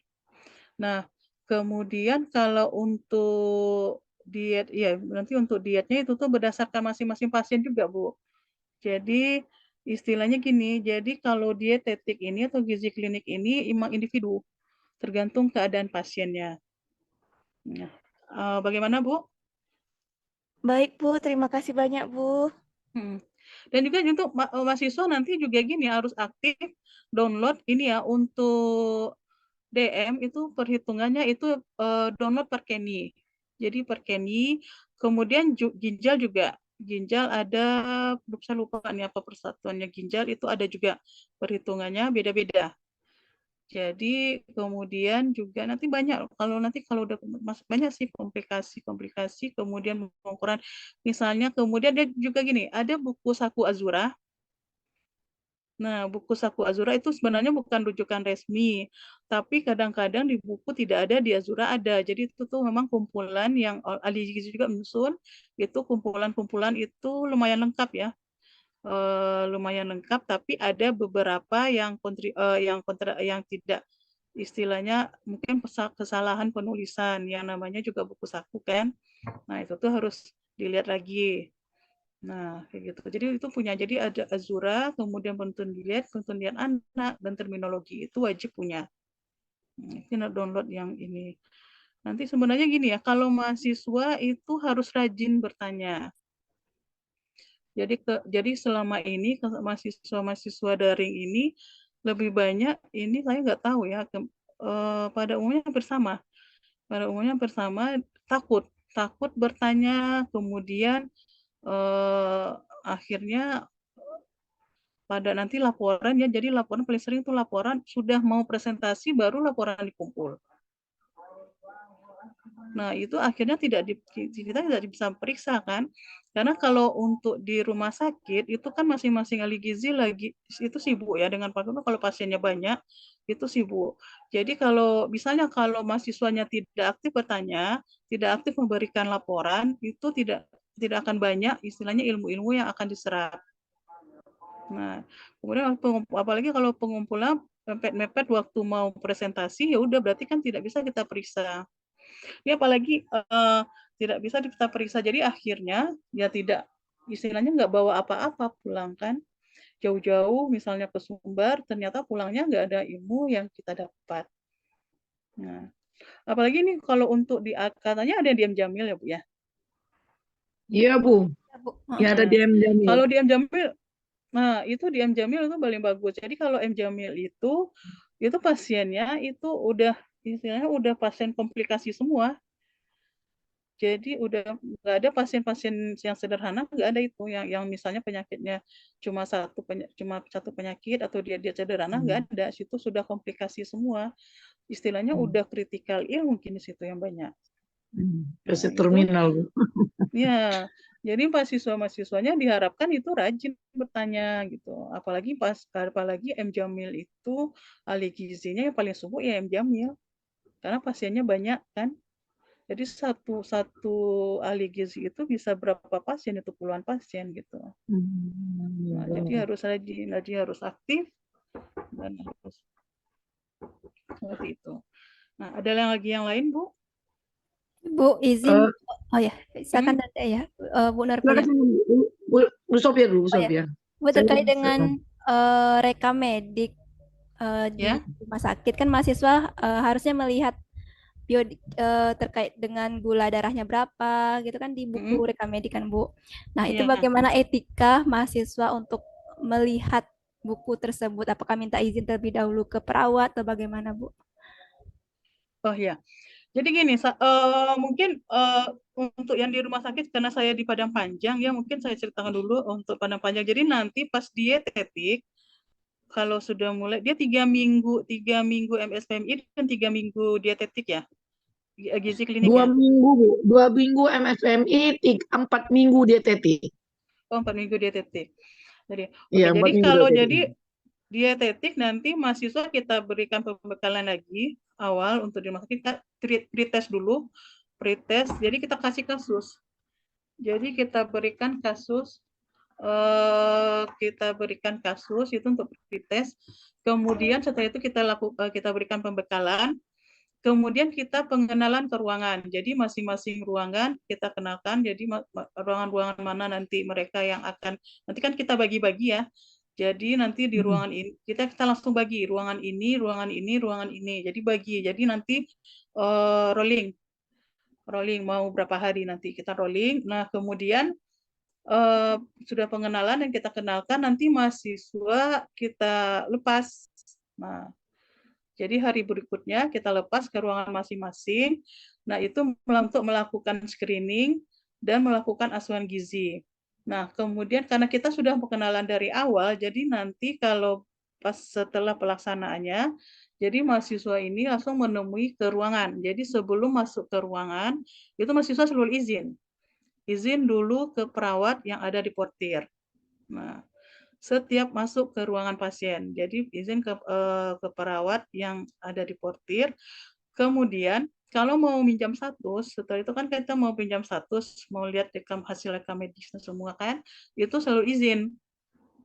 Nah, kemudian kalau untuk diet, ya nanti untuk dietnya itu tuh berdasarkan masing-masing pasien juga, Bu. Jadi istilahnya gini, jadi kalau dietetik ini atau gizi klinik ini memang individu, tergantung keadaan pasiennya. Nah, bagaimana, Bu?
Baik Bu, terima kasih banyak Bu.
Dan juga untuk mahasiswa nanti juga gini harus aktif download ini ya untuk DM itu perhitungannya itu download per Kenny. Jadi per Kenny, kemudian ginjal juga. Ginjal ada, saya lupa nih apa persatuannya ginjal, itu ada juga perhitungannya beda-beda. Jadi kemudian juga nanti banyak, kalau udah banyak sih komplikasi, kemudian pengukuran. Misalnya kemudian dia juga gini, ada buku Saku Azura. Nah, buku Saku Azura itu sebenarnya bukan rujukan resmi, tapi kadang-kadang di buku tidak ada, di Azura ada. Jadi itu tuh memang kumpulan yang ahli gizi juga menyusun, itu kumpulan-kumpulan itu lumayan lengkap ya. Lumayan lengkap, tapi ada beberapa yang tidak istilahnya mungkin kesalahan penulisan yang namanya juga buku saku kan. Nah, itu tuh harus dilihat lagi. Nah, kayak gitu. Jadi itu punya. Jadi ada Azura, kemudian penuntun diet anak, dan terminologi itu wajib punya. Ini download yang ini. Nanti sebenarnya gini ya, kalau mahasiswa itu harus rajin bertanya. Jadi selama ini mahasiswa-mahasiswa daring ini lebih banyak ini saya nggak tahu ya, pada umumnya hampir sama. Pada umumnya hampir sama, takut bertanya, kemudian akhirnya pada nanti laporan ya, jadi laporan paling sering itu laporan sudah mau presentasi baru laporan dikumpul. Nah, itu akhirnya kita tidak bisa periksa kan, karena kalau untuk di rumah sakit itu kan masing-masing ahli gizi lagi itu sibuk ya dengan kalau pasiennya banyak itu sibuk. Jadi kalau misalnya kalau mahasiswanya tidak aktif bertanya, tidak aktif memberikan laporan, itu tidak akan banyak istilahnya ilmu-ilmu yang akan diserap. Nah, kemudian apalagi kalau pengumpulan mepet-mepet waktu mau presentasi, ya udah berarti kan tidak bisa kita periksa. Ini apalagi tidak bisa kita periksa, jadi akhirnya ya tidak, istilahnya nggak bawa apa-apa pulang kan, jauh-jauh misalnya ke Sumbar, ternyata pulangnya nggak ada ilmu yang kita dapat. Nah, apalagi nih kalau untuk katanya ada diam jamil ya Bu ya.
Iya, Bu.
Ya, Bu.
Ya ada
Nah,
DM Jamil.
kalau diam jamil, nah itu diam jamil itu paling bagus. Jadi kalau M jamil itu pasiennya itu udah istilahnya udah pasien komplikasi semua. Jadi udah nggak ada pasien-pasien yang sederhana, nggak ada itu yang misalnya penyakitnya cuma satu penyakit atau dia sederhana, nggak ada. Situ sudah komplikasi semua. Istilahnya udah kritikal mungkin di situ yang banyak.
Fase
Nah,
terminal, Bu.
ya, jadi mahasiswa-mahasiswanya diharapkan itu rajin bertanya gitu. Apalagi M Jamil itu ahli gizinya yang paling sibuk ya M Jamil. Karena pasiennya banyak kan. Jadi satu ahli gizi itu bisa berapa pasien, itu puluhan pasien gitu. Nah, jadi harus rajin, harus aktif dan harus seperti itu. Nah, ada yang lain Bu?
Bu izin, oh ya, silakan nanti ya, Bu Nurfian.
Bu Sofia dulu, Bu
Oh ya,
Sofia.
Bu terkait dengan rekam medik di
Ya.
rumah sakit kan mahasiswa harusnya melihat terkait dengan gula darahnya berapa gitu kan di buku rekam medik kan Bu. Nah itu
Iya.
bagaimana etika mahasiswa untuk melihat buku tersebut? Apakah minta izin terlebih dahulu ke perawat atau bagaimana Bu?
Oh ya, jadi gini, mungkin untuk yang di rumah sakit karena saya di Padang Panjang ya, mungkin saya ceritakan dulu untuk Padang Panjang. Jadi nanti pas dietetik, kalau sudah mulai dia 3 minggu MSPMI dan 3 minggu dietetik ya, gizi klinik
2
ya.
minggu, Bu. 2 minggu MSMI, 4 minggu dietetik.
Oh, 4 minggu dietetik. Jadi,
Iya, 4
jadi
minggu
kalau
dietetik.
dietetik nanti mahasiswa kita berikan pembekalan lagi awal untuk di rumah sakit, kita pretest dulu, jadi kita kasih kasus. Jadi kita berikan kasus itu untuk pretest. Kemudian setelah itu kita berikan pembekalan. Kemudian kita pengenalan ke ruangan. Jadi masing-masing ruangan kita kenalkan. Jadi ruangan-ruangan mana nanti mereka yang akan, nanti kan kita bagi-bagi ya. Jadi nanti di ruangan ini kita langsung bagi ruangan ini, ruangan ini, ruangan ini. Jadi bagi. Jadi nanti rolling mau berapa hari nanti kita rolling. Nah kemudian sudah pengenalan yang kita kenalkan, nanti mahasiswa kita lepas. Nah jadi hari berikutnya kita lepas ke ruangan masing-masing. Nah, itu untuk melakukan screening dan melakukan asuhan gizi. Nah, kemudian karena kita sudah pengenalan dari awal, jadi nanti kalau pas setelah pelaksanaannya, jadi mahasiswa ini langsung menemui ke ruangan. Jadi sebelum masuk ke ruangan, itu mahasiswa selalu izin. Izin dulu ke perawat yang ada di portir. Nah, setiap masuk ke ruangan pasien. Jadi izin ke perawat yang ada di portir. Kemudian kalau mau minjam status, setelah itu kan kita mau pinjam status, mau lihat hasil rekam medisnya semua kan, itu selalu izin.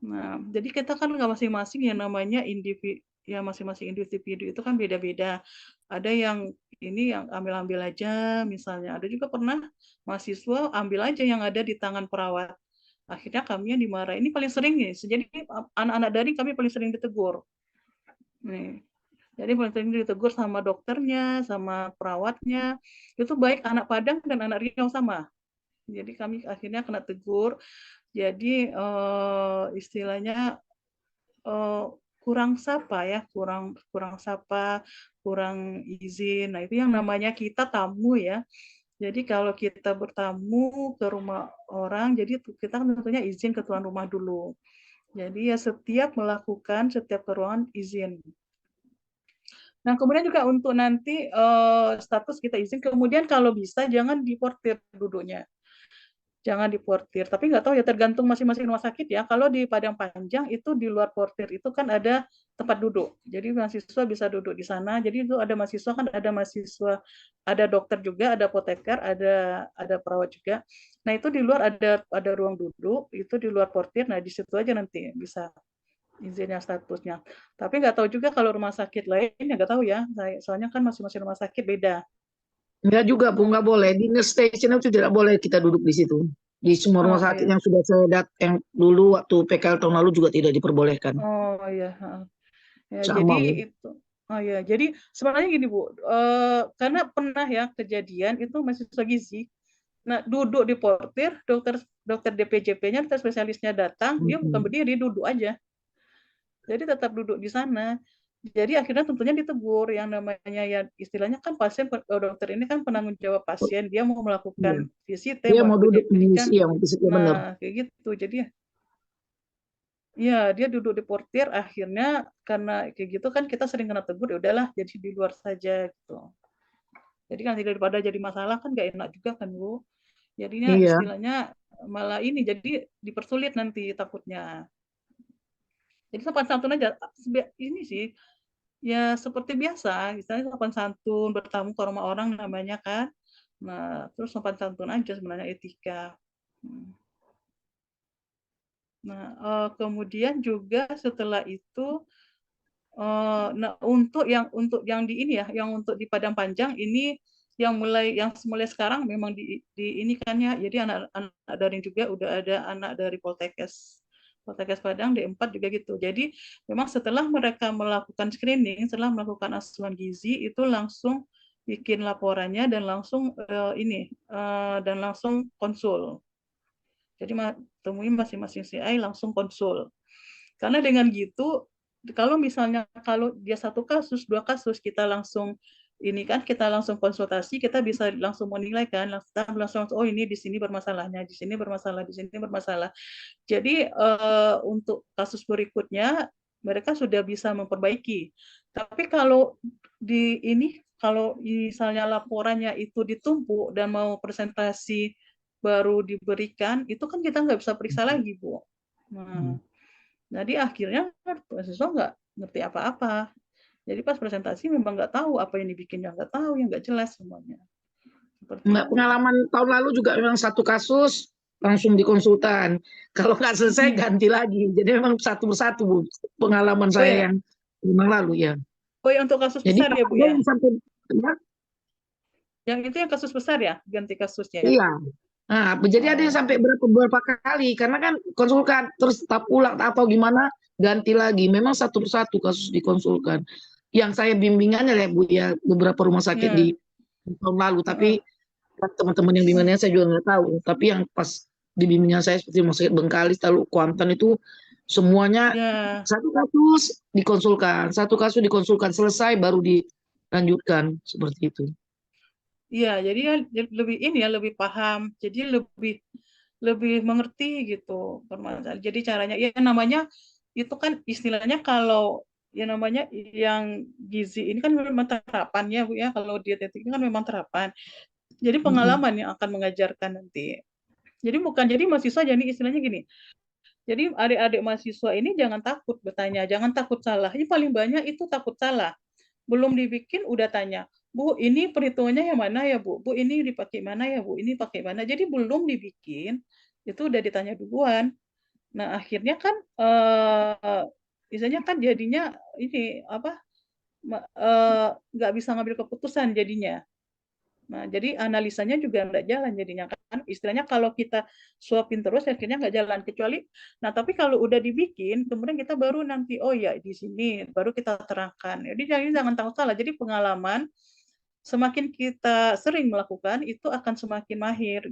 Nah, jadi kita kan nggak masing-masing yang namanya individu, ya masing-masing individu itu kan beda-beda. Ada yang ini yang ambil-ambil aja misalnya. Ada juga pernah mahasiswa ambil aja yang ada di tangan perawat. Akhirnya kami yang dimarahin. Ini paling sering nih. Jadi anak-anak daring kami paling sering ditegur. Nih. Jadi paling sering ditegur sama dokternya, sama perawatnya. Itu baik anak Padang dan anak Riau sama. Jadi kami akhirnya kena tegur. Jadi istilahnya kurang sapa ya, kurang sapa, kurang izin. Nah, itu yang namanya kita tamu ya. Jadi kalau kita bertamu ke rumah orang, jadi kita tentunya izin ke tuan rumah dulu. Jadi ya setiap melakukan setiap ke ruangan izin. Nah, kemudian juga untuk nanti status kita izin, kemudian kalau bisa jangan diportir duduknya. Jangan diportir. Tapi nggak tahu ya, tergantung masing-masing rumah sakit ya. Kalau di Padang Panjang itu di luar portir itu kan ada tempat duduk. Jadi mahasiswa bisa duduk di sana. Jadi itu ada mahasiswa kan ada mahasiswa, ada dokter juga, ada apoteker, ada perawat juga. Nah itu di luar ada ruang duduk, itu di luar portir. Nah di situ aja nanti bisa izinnya statusnya. Tapi nggak tahu juga kalau rumah sakit lain ya nggak tahu ya. Soalnya kan masing-masing rumah sakit beda.
Enggak juga, Bu, nggak boleh. Di nurse station itu tidak boleh kita duduk di situ. Di semua rumah
Oh
sakit
iya.
yang sudah saya yang dulu waktu PKL tahun lalu juga tidak diperbolehkan.
Oh iya. Ya, jadi
Sama, Bu.
itu. Oh ya, jadi sebenarnya gini Bu, karena pernah ya kejadian itu mahasiswa gizi. Nah, duduk di portir, dokter DPJP-nya, dokter spesialisnya datang, dia bukan berdiri, duduk aja. Jadi tetap duduk di sana. Jadi akhirnya tentunya ditegur, yang namanya ya istilahnya kan pasien, dokter ini kan penanggung jawab pasien, dia mau
Iya.
melakukan VCT,
Dia
mau
mau duduk di
kan.
yang fisiknya benar.
Nah, kayak gitu. Jadi ya dia duduk di portir, akhirnya karena kayak gitu kan kita sering kena tegur, ya udahlah jadi di luar saja gitu. Jadi kan daripada jadi masalah kan nggak enak juga kan Bu. Jadinya
Iya.
istilahnya malah ini jadi dipersulit nanti takutnya. Jadi sopan santun aja ini sih ya seperti biasa, misalnya sopan santun bertamu ke rumah orang namanya kan. Nah, terus sopan santun aja sebenarnya etika. Nah, kemudian juga setelah itu nah untuk yang di ini ya, yang untuk di Padang Panjang ini yang mulai sekarang memang di ini kan ya, jadi anak daring juga udah ada anak dari Poltekkes Padang D4 juga gitu. Jadi memang setelah mereka melakukan screening, setelah melakukan asuhan gizi itu langsung bikin laporannya dan langsung dan langsung konsul. Jadi temui masing-masing CI langsung konsul. Karena dengan gitu kalau misalnya kalau dia satu kasus, dua kasus kita langsung ini kan kita langsung konsultasi, kita bisa langsung menilai kan, langsung oh ini di sini bermasalahnya, di sini bermasalah, di sini bermasalah. Jadi untuk kasus berikutnya mereka sudah bisa memperbaiki. Tapi kalau di ini kalau misalnya laporannya itu ditumpuk dan mau presentasi baru diberikan, itu kan kita nggak bisa periksa lagi, Bu. Nah, jadi akhirnya mahasiswa nggak ngerti apa-apa. Jadi pas presentasi memang nggak tahu apa yang dibikinnya, nggak tahu, yang nggak jelas semuanya. Seperti
Mbak,
itu.
pengalaman tahun lalu juga memang satu kasus langsung dikonsultan. Kalau nggak selesai ganti lagi. Jadi memang satu persatu, Bu. Pengalaman
Oh ya,
saya yang memang lalu ya.
oh ya untuk kasus
Jadi
besar ya Bu
ada
ya.
yang sampai ya,
Yang itu yang kasus besar ya, ganti kasusnya.
iya. Nah, jadi ada yang
Oh.
sampai beberapa kali karena kan konsulkan terus tak pulang atau gimana ganti lagi. Memang satu persatu kasus dikonsulkan. Yang saya bimbingannya ya Bu ya beberapa rumah sakit di tahun lalu, tapi teman-teman yang bimbingannya saya juga nggak tahu. Tapi yang pas di bimbingan saya seperti rumah sakit Bengkalis, lalu Kuantan itu semuanya
Ya,
satu kasus dikonsulkan selesai baru dilanjutkan seperti itu.
iya. Jadi ya lebih ini ya lebih paham. Jadi lebih mengerti gitu permasalahan. Jadi caranya ya namanya itu kan istilahnya kalau ya namanya yang gizi ini kan memang terapannya Bu ya. Kalau dietetik ini kan memang terapan. Jadi pengalaman yang akan mengajarkan nanti. Jadi mahasiswa jadi istilahnya gini. Jadi adik-adik mahasiswa ini jangan takut bertanya, jangan takut salah. Ini paling banyak itu takut salah. Belum dibikin udah tanya, Bu, ini perhitungannya yang mana ya Bu? Bu, ini dipakai mana ya Bu? Ini pakai mana? Jadi belum dibikin, itu udah ditanya duluan. Nah, akhirnya kan misalnya kan jadinya ini apa nggak bisa ngambil keputusan jadinya. Nah, jadi analisanya juga nggak jalan jadinya kan. Istilahnya kalau kita suapin terus akhirnya nggak jalan kecuali. Nah, tapi kalau udah dibikin, kemudian kita baru nanti oh ya di sini baru kita terangkan. Jadi jangan tahu salah. Jadi pengalaman semakin kita sering melakukan itu akan semakin mahir.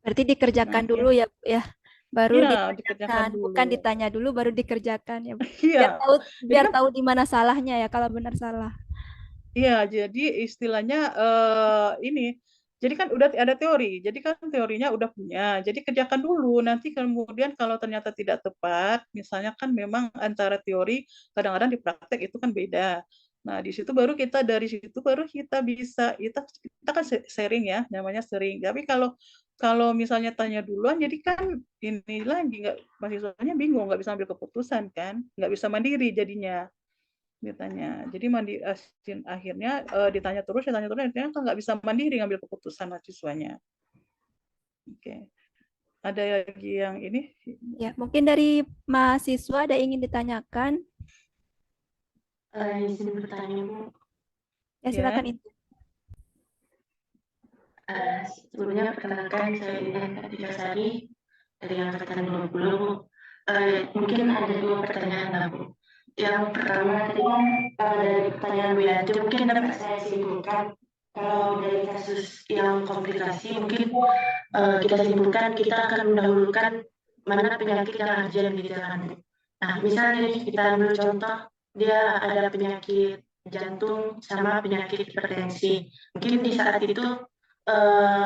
Berarti dikerjakan
Nah,
dulu ya, Bu, ya. Baru
iya dikerjakan
ditanyakan, bukan
dulu.
ditanya dulu baru dikerjakan ya, Bu. Biar
Iya.
tahu
Jadi
biar
kan
tahu di mana salahnya ya kalau benar salah.
iya, jadi istilahnya ini. Jadi kan udah ada teori. Jadi kan teorinya udah punya. Jadi kerjakan dulu. Nanti kemudian kalau ternyata tidak tepat, misalnya kan memang antara teori kadang-kadang di praktek itu kan beda. Nah, di situ baru kita dari situ baru kita bisa kita kan sharing ya, namanya sharing. Tapi kalau kalau misalnya tanya duluan, jadi kan ini lagi nggak mahasiswanya bingung, nggak bisa ambil keputusan kan, nggak bisa mandiri jadinya ditanya. Jadi akhirnya ditanya terus, akhirnya kan nggak bisa mandiri ngambil keputusan mahasiswanya. Oke. Ada lagi yang ini?
Ya, mungkin dari mahasiswa ada ingin ditanyakan.
Izin bertanya, Bu.
Ya, silakan itu.
Sebelumnya perkenalkan saya Ina Sari dari angkatan 20, Bu. Mungkin ada 2 pertanyaan lah, Bu. Yang pertama tadi kan dari pertanyaan Bu Yanti mungkin dapat saya simpulkan kalau dari kasus yang komplikasi mungkin kita simpulkan kita akan mendahulukan mana penyakit yang urgent gitu kan, Bu. Nah, misalnya nih kita ambil contoh dia ada penyakit jantung sama penyakit hipertensi. Mungkin di saat itu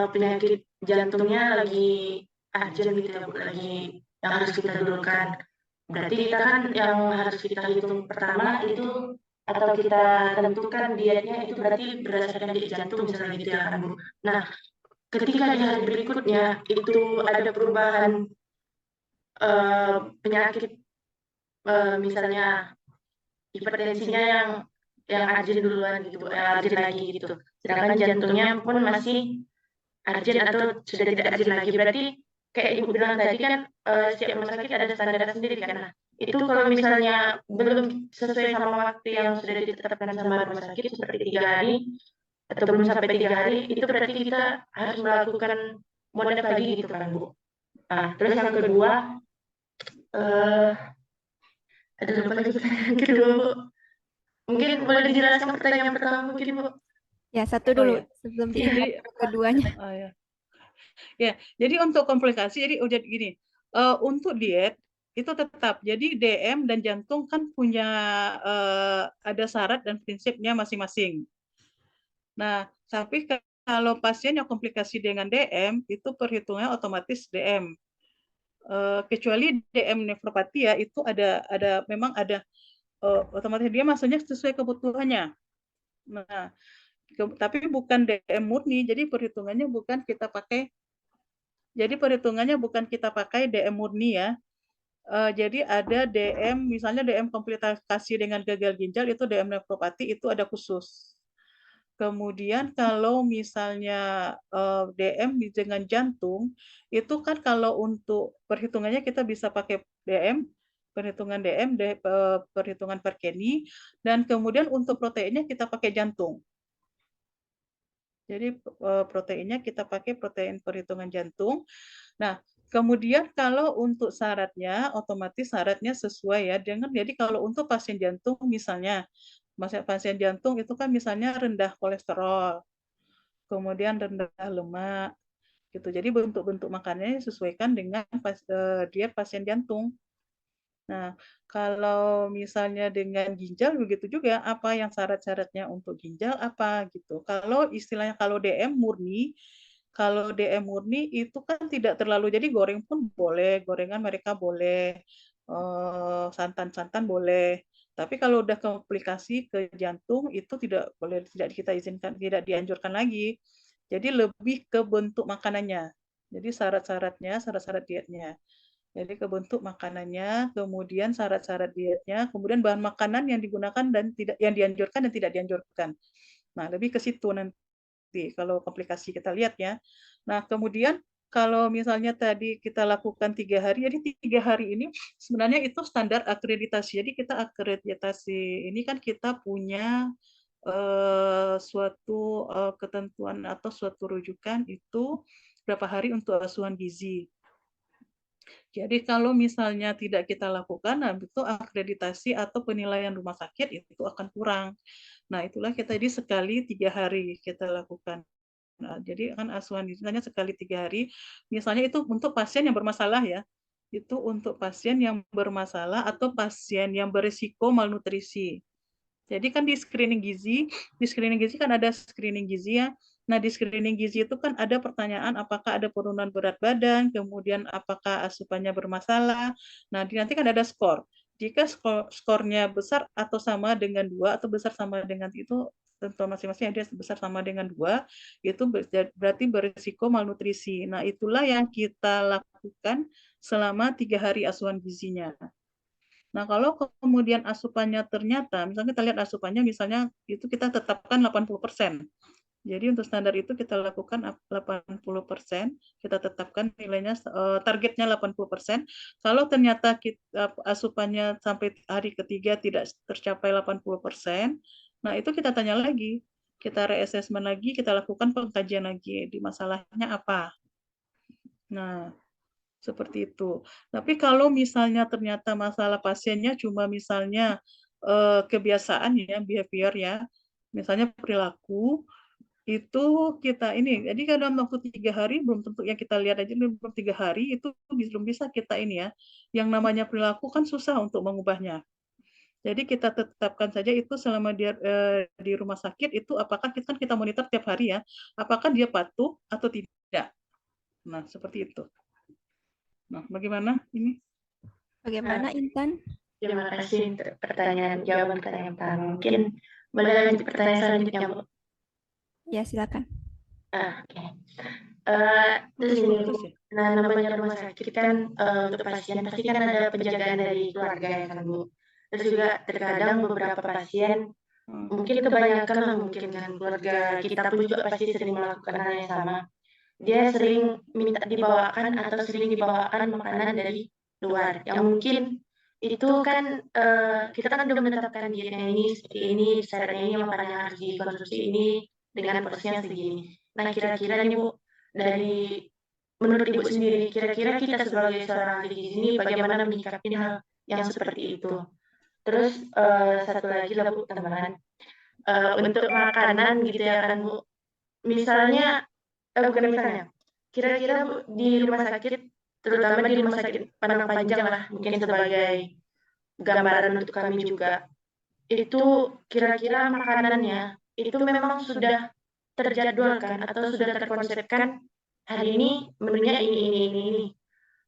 penyakit jantungnya lagi urgent gitu ya, Bu, lagi yang harus kita dulukan. Berarti kita kan yang harus kita hitung pertama itu atau kita tentukan dietnya itu berarti berdasarkan diet jantung misalnya gitu ya kan, Bu. Nah, ketika di hari berikutnya itu ada perubahan penyakit misalnya hipertensinya yang urgent duluan gitu, Bu, urgent lagi gitu. Sedangkan jantungnya pun masih urgent atau sudah tidak urgent lagi. Berarti kayak Ibu bilang tadi kan setiap rumah sakit ada standar sendiri kan. Nah, itu kalau misalnya belum sesuai sama waktu yang sudah ditetapkan sama rumah sakit seperti 3 hari atau belum sampai 3 hari, itu berarti kita harus melakukan modif lagi gitu kan, Bu. Nah, terus yang kedua, ada lupa lagi pertanyaan kedua, Bu. Mungkin boleh dijelaskan pertanyaan pertama mungkin, Bu.
Ya, satu
Oh
dulu
ya.
sebelum
Jadi
dilanjut keduanya.
oh ya. Ya, jadi untuk komplikasi jadi gini. Untuk diet itu tetap. Jadi DM dan jantung kan punya ada syarat dan prinsipnya masing-masing. Nah, tapi kalau pasien yang komplikasi dengan DM itu perhitungannya otomatis DM. Kecuali DM nefropatia itu memang ada otomatis dia masuknya sesuai kebutuhannya. Nah, tapi bukan DM murni, jadi perhitungannya bukan kita pakai DM murni ya. Jadi ada DM, misalnya DM komplikasi dengan gagal ginjal itu DM nefropati itu ada khusus. Kemudian kalau misalnya DM dengan jantung, itu kan kalau untuk perhitungannya kita bisa pakai perhitungan perhitungan Perkeni, dan kemudian untuk proteinnya kita pakai jantung. Jadi proteinnya kita pakai protein perhitungan jantung. Nah, kemudian kalau untuk syaratnya, otomatis syaratnya sesuai ya dengan, jadi kalau untuk pasien jantung misalnya, pasien jantung itu kan misalnya rendah kolesterol, kemudian rendah lemak, gitu. Jadi bentuk-bentuk makanannya disesuaikan dengan diet pasien jantung. Nah, kalau misalnya dengan ginjal begitu juga, apa yang syarat-syaratnya untuk ginjal apa gitu. Kalau istilahnya kalau DM murni itu kan tidak terlalu, jadi goreng pun boleh, gorengan mereka boleh, santan-santan boleh. Tapi kalau udah komplikasi ke jantung itu tidak boleh, tidak kita izinkan, tidak dianjurkan lagi. Jadi lebih ke bentuk makanannya. Jadi syarat dietnya. Jadi ke bentuk makanannya, kemudian syarat-syarat dietnya, kemudian bahan makanan yang digunakan dan tidak, yang dianjurkan dan tidak dianjurkan. Nah, lebih ke situ nanti kalau komplikasi kita lihat ya. Nah, kemudian kalau misalnya tadi kita lakukan 3 hari, jadi 3 hari ini sebenarnya itu standar akreditasi. Jadi kita akreditasi ini kan kita punya suatu ketentuan atau suatu rujukan itu berapa hari untuk asuhan gizi. Jadi kalau misalnya tidak kita lakukan, nah itu akreditasi atau penilaian rumah sakit itu akan kurang. Nah itulah kita jadi sekali 3 hari kita lakukan. Nah, jadi kan asuhan gizinya sekali 3 hari. Misalnya itu untuk pasien yang bermasalah ya. Itu untuk pasien yang bermasalah atau pasien yang berisiko malnutrisi. Jadi kan di screening gizi kan ada screening gizi ya. Nah, di screening gizi itu kan ada pertanyaan apakah ada penurunan berat badan, kemudian apakah asupannya bermasalah. Nah, nanti kan ada skor. Jika skornya besar atau sama dengan 2 atau besar sama dengan itu, tentu masing-masing ada besar sama dengan 2, itu berarti berisiko malnutrisi. Nah, itulah yang kita lakukan selama 3 hari asuhan gizinya. Nah, kalau kemudian asupannya ternyata, misalnya kita lihat asupannya, misalnya itu kita tetapkan 80%. Jadi untuk standar itu kita lakukan 80%, kita tetapkan nilainya, targetnya 80%. Kalau ternyata asupannya sampai hari ketiga tidak tercapai 80%, nah itu kita tanya lagi, kita reassessment lagi, kita lakukan pengkajian lagi, di masalahnya apa. Nah, seperti itu. Tapi kalau misalnya ternyata masalah pasiennya cuma misalnya kebiasaan ya, behavior ya, misalnya perilaku, itu kita ini, jadi dalam waktu 3 hari, belum tentu yang kita lihat aja belum 3 hari, itu belum bisa kita ini ya, yang namanya perilaku kan susah untuk mengubahnya. Jadi kita tetapkan saja itu selama dia di rumah sakit, itu apakah kita monitor tiap hari ya, apakah dia patuh atau tidak. Nah, seperti itu. Nah, bagaimana ini?
Bagaimana Intan?
Terima kasih untuk jawaban pertanyaan pertama. Mungkin boleh lanjut pertanyaan selanjutnya, Bu.
Ya, silakan.
Oke. Terus ini, Bu. Nah, namanya rumah sakit kan untuk pasien pasti kan ada penjagaan dari keluarga ya kan, Bu. Terus juga terkadang beberapa pasien mungkin kebanyakan lah mungkin kan keluarga kita pun juga pasti sering melakukan hal yang sama. Dia sering minta dibawakan atau sering dibawakan makanan dari luar yang mungkin itu kan kita kan udah menetapkan dietnya ini seperti ini, syaratnya ini, makanannya harus dikonsumsi ini dengan porsinya segini. Nah, kira-kira nih Bu, dari menurut Ibu sendiri, kira-kira kita sebagai seorang ahli gizi ini bagaimana menyikapi hal yang seperti itu? Terus satu lagi lah Bu, tambahan. Untuk makanan gitu ya kan Bu, misalnya, bukan misalnya, kira-kira Bu, di rumah sakit, terutama di rumah sakit Padang Panjang lah, mungkin sebagai gambaran untuk kami juga, itu kira-kira makanannya, itu memang sudah terjadwalkan atau sudah terkonsepkan, hari ini menunya ini.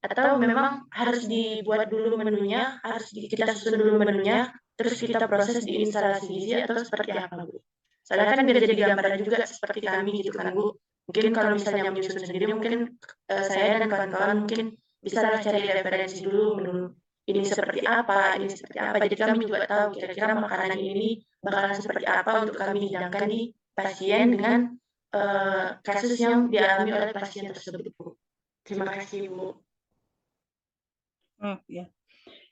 Atau memang harus dibuat dulu menunya, kita susun dulu menunya, terus kita proses di instalasi gizi atau seperti apa, Bu? Soalnya kan biar jadi gambaran juga seperti kami gitu kan, Bu. Mungkin kalau misalnya menyusun sendiri, mungkin saya dan kawan-kawan mungkin bisa lah cari referensi dulu menu ini seperti apa, ini seperti apa. Jadi kami juga tahu kira-kira makanan ini bakalan seperti apa untuk kami hidangkan di pasien dengan kasus yang dialami oleh pasien tersebut, Bu. Terima kasih, Bu.
Oh ya.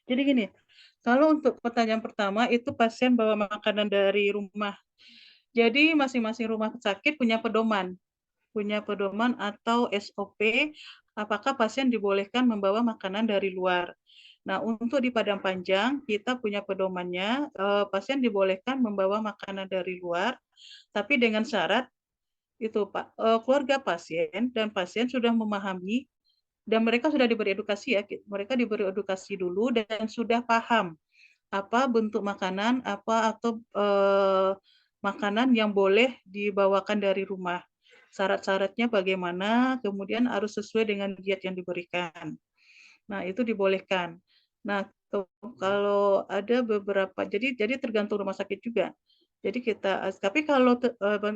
Jadi gini, kalau untuk pertanyaan pertama itu pasien bawa makanan dari rumah. Jadi masing-masing rumah sakit punya pedoman atau SOP apakah pasien dibolehkan membawa makanan dari luar. Nah, untuk di Padang Panjang kita punya pedomannya, pasien dibolehkan membawa makanan dari luar, tapi dengan syarat itu Pak, keluarga pasien dan pasien sudah memahami dan mereka sudah diberi edukasi ya, mereka diberi edukasi dulu dan sudah paham apa bentuk makanan atau makanan yang boleh dibawakan dari rumah. Syarat-syaratnya bagaimana, kemudian harus sesuai dengan diet yang diberikan. Nah, itu dibolehkan. Nah, kalau ada beberapa, jadi tergantung rumah sakit juga. Jadi tapi kalau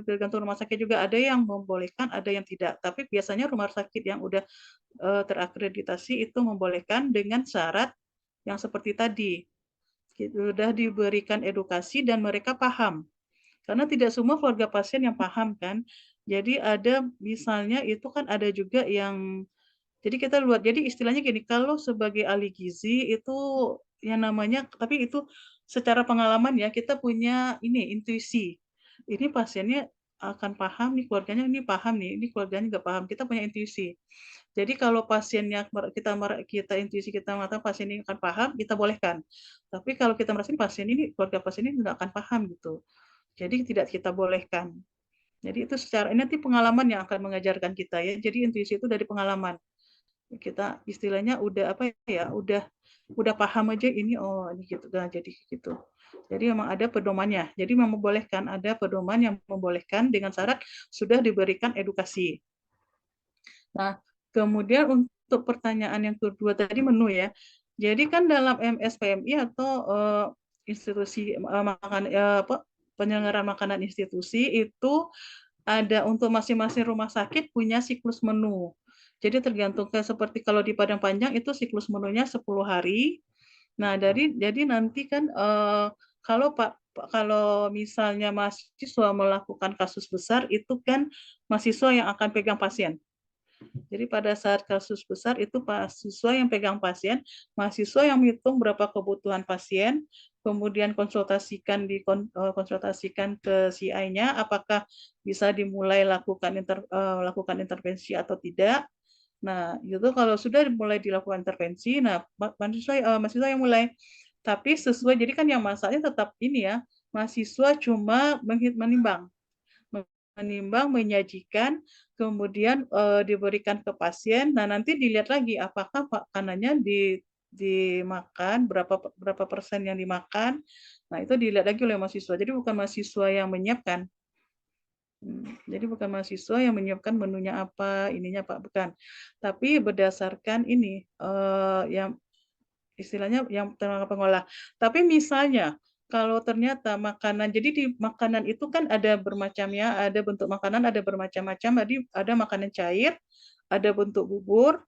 tergantung rumah sakit juga ada yang membolehkan, ada yang tidak. Tapi biasanya rumah sakit yang udah terakreditasi itu membolehkan dengan syarat yang seperti tadi. Sudah diberikan edukasi dan mereka paham. Karena tidak semua keluarga pasien yang paham kan. Jadi ada misalnya itu kan ada juga yang jadi kita lihat, jadi istilahnya gini, kalau sebagai ahli gizi itu yang namanya, tapi itu secara pengalaman ya, kita punya ini intuisi. Ini pasiennya akan paham nih, keluarganya ini paham nih, ini keluarganya nggak paham. Kita punya intuisi. Jadi kalau pasiennya kita intuisi kita mengatakan pasien ini akan paham, kita bolehkan. Tapi kalau kita merasa pasien ini keluarga pasien ini nggak akan paham gitu. Jadi tidak kita bolehkan. Jadi itu secara ini nanti pengalaman yang akan mengajarkan kita ya. Jadi intuisi itu dari pengalaman. Kita istilahnya udah apa ya, udah paham aja ini, oh ini gitu, nah jadi gitu. Jadi memang ada pedomannya. Jadi membolehkan, ada pedoman yang membolehkan dengan syarat sudah diberikan edukasi. Nah, kemudian untuk pertanyaan yang kedua tadi menu ya. Jadi kan dalam MSPMI atau institusi penyelenggaraan makanan institusi itu ada untuk masing-masing rumah sakit punya siklus menu. Jadi tergantung seperti kalau di Padang Panjang itu siklus menunya 10 hari. Nah, jadi nanti kan kalau misalnya mahasiswa melakukan kasus besar itu kan mahasiswa yang akan pegang pasien. Jadi pada saat kasus besar itu mahasiswa yang pegang pasien, mahasiswa yang menghitung berapa kebutuhan pasien, kemudian konsultasikan ke CI-nya apakah bisa dimulai lakukan intervensi atau tidak. Nah, itu kalau sudah mulai dilakukan intervensi, nah mahasiswa yang mulai. Tapi sesuai, jadi kan yang masalahnya tetap ini ya, mahasiswa cuma menimbang, menyajikan, kemudian diberikan ke pasien. Nah, nanti dilihat lagi apakah makanannya dimakan, berapa persen yang dimakan. Nah, itu dilihat lagi oleh mahasiswa. Jadi bukan mahasiswa yang menyiapkan. Jadi bukan mahasiswa yang menyiapkan menunya apa, ininya Pak, bukan. Tapi berdasarkan ini yang istilahnya yang tenaga pengolah. Tapi misalnya kalau ternyata makanan, jadi di makanan itu kan ada bermacam ya, ada bentuk makanan, ada bermacam-macam. Jadi ada makanan cair, ada bentuk bubur,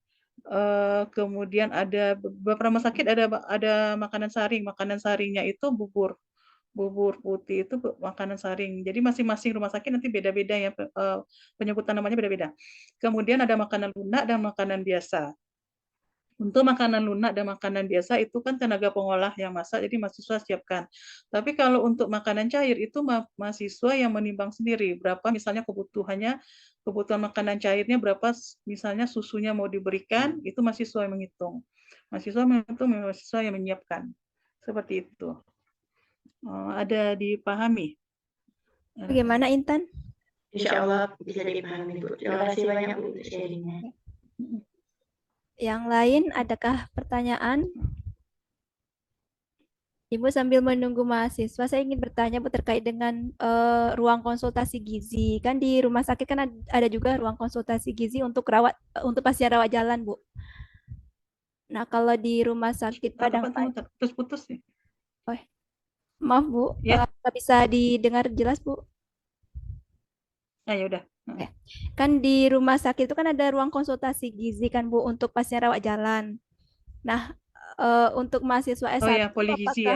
kemudian ada beberapa rumah sakit ada makanan saring. Makanan saringnya itu bubur putih itu makanan saring. Jadi masing-masing rumah sakit nanti beda-beda ya, penyebutan namanya beda-beda. Kemudian ada makanan lunak dan makanan biasa. Untuk makanan lunak dan makanan biasa itu kan tenaga pengolah yang masak, jadi mahasiswa siapkan. Tapi kalau untuk makanan cair itu mahasiswa yang menimbang sendiri berapa misalnya kebutuhan makanan cairnya berapa, misalnya susunya mau diberikan, itu mahasiswa yang menghitung. Mahasiswa yang menyiapkan. Seperti itu. Ada dipahami?
Bagaimana Intan?
Insya Allah bisa dipahami, Bu. Terima kasih banyak, Bu, untuk sharingnya.
Yang lain, adakah pertanyaan? Ibu sambil menunggu mahasiswa, saya ingin bertanya Bu terkait dengan ruang konsultasi gizi. Kan di rumah sakit kan ada juga ruang konsultasi gizi untuk pasien rawat jalan, Bu. Nah, kalau di rumah sakit Padang Panjang,
Putus nih.
maaf Bu,
Ya.
nggak bisa didengar jelas Bu.
Ya udah.
Kan di rumah sakit itu kan ada ruang konsultasi gizi kan Bu untuk pasien rawat jalan. Nah, untuk mahasiswa S1
ya, poligizi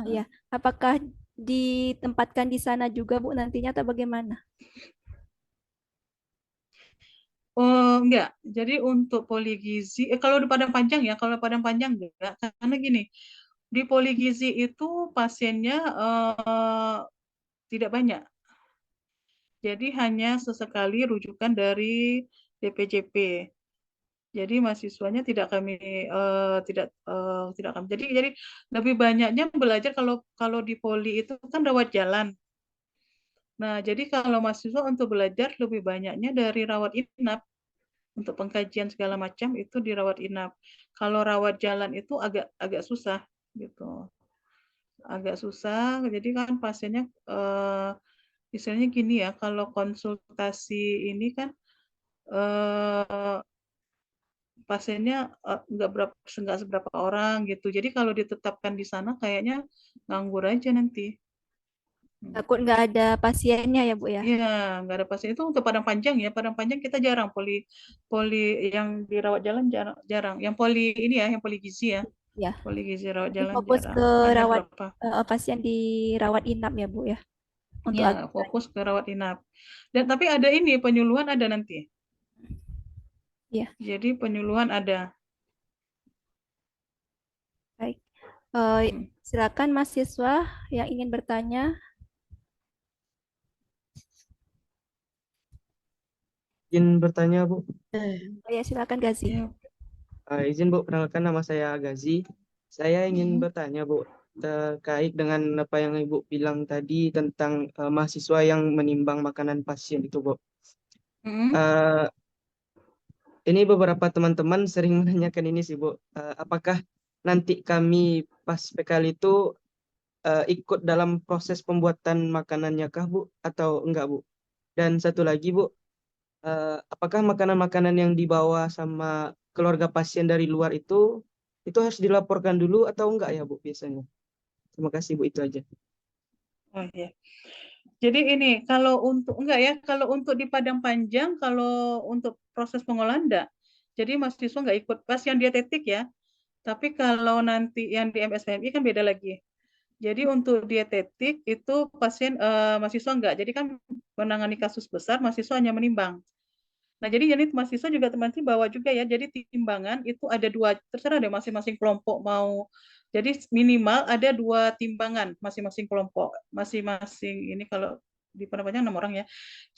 ya.
Apakah ditempatkan di sana juga Bu nantinya atau bagaimana?
Oh, enggak. Jadi untuk poligizi, kalau di Padang Panjang ya, kalau Padang Panjang enggak. Karena gini, di poligizi itu pasiennya tidak banyak. Jadi hanya sesekali rujukan dari DPJP. Jadi mahasiswanya tidak kami jadi lebih banyaknya belajar kalau di poli itu kan rawat jalan. Nah, jadi kalau mahasiswa untuk belajar lebih banyaknya dari rawat inap. Untuk pengkajian segala macam itu di rawat inap. Kalau rawat jalan itu agak susah gitu. Agak susah. Jadi kan pasiennya misalnya gini ya, kalau konsultasi ini kan pasiennya nggak seberapa orang gitu. Jadi kalau ditetapkan di sana kayaknya nganggur aja nanti.
Takut nggak ada pasiennya ya Bu ya?
Iya, nggak ada pasien. Itu untuk Padang Panjang ya. Padang Panjang kita jarang poli yang dirawat jalan jarang. Yang poli ini ya, yang poli gizi ya.
Ya.
Poli gizi rawat
Jadi
jalan
fokus
jarang.
ke
Hanya
rawat
berapa?
pasien di rawat inap ya Bu ya? Untuk
Ya, fokus ke rawat inap. Dan tapi ada ini penyuluhan ada nanti.
Iya.
Jadi penyuluhan ada.
Baik. Silakan mahasiswa yang ingin bertanya.
Izin bertanya, Bu.
Ya, silakan Gazi.
Ya.
Izin, Bu, perkenalkan nama saya Gazi. Saya ingin bertanya, Bu. terkait dengan apa yang Ibu bilang tadi tentang mahasiswa yang menimbang makanan pasien itu, Bu.
Mm-mm.
Eh, ini beberapa teman-teman sering menanyakan ini sih, Bu. Apakah nanti kami pas PKL itu ikut dalam proses pembuatan makanannya kah, Bu? Atau enggak, Bu? Dan satu lagi, Bu, apakah makanan-makanan yang dibawa sama keluarga pasien dari luar itu harus dilaporkan dulu atau enggak ya, Bu, biasanya? Terima kasih, Bu, itu aja.
Oh iya. Jadi ini kalau untuk enggak ya, kalau untuk di Padang Panjang, kalau untuk proses pengolahan enggak. Jadi mahasiswa enggak ikut pas yang dietetik ya. Tapi kalau nanti yang di MSPMI kan beda lagi. Jadi untuk dietetik itu pasien mahasiswa enggak. Jadi kan menangani kasus besar, mahasiswa hanya menimbang. Nah, jadi mahasiswa juga teman-teman bawa juga ya. Jadi timbangan itu ada dua, terserah deh masing-masing kelompok mau. Jadi minimal ada dua timbangan masing-masing kelompok, masing-masing ini kalau di Padang 6 orang ya.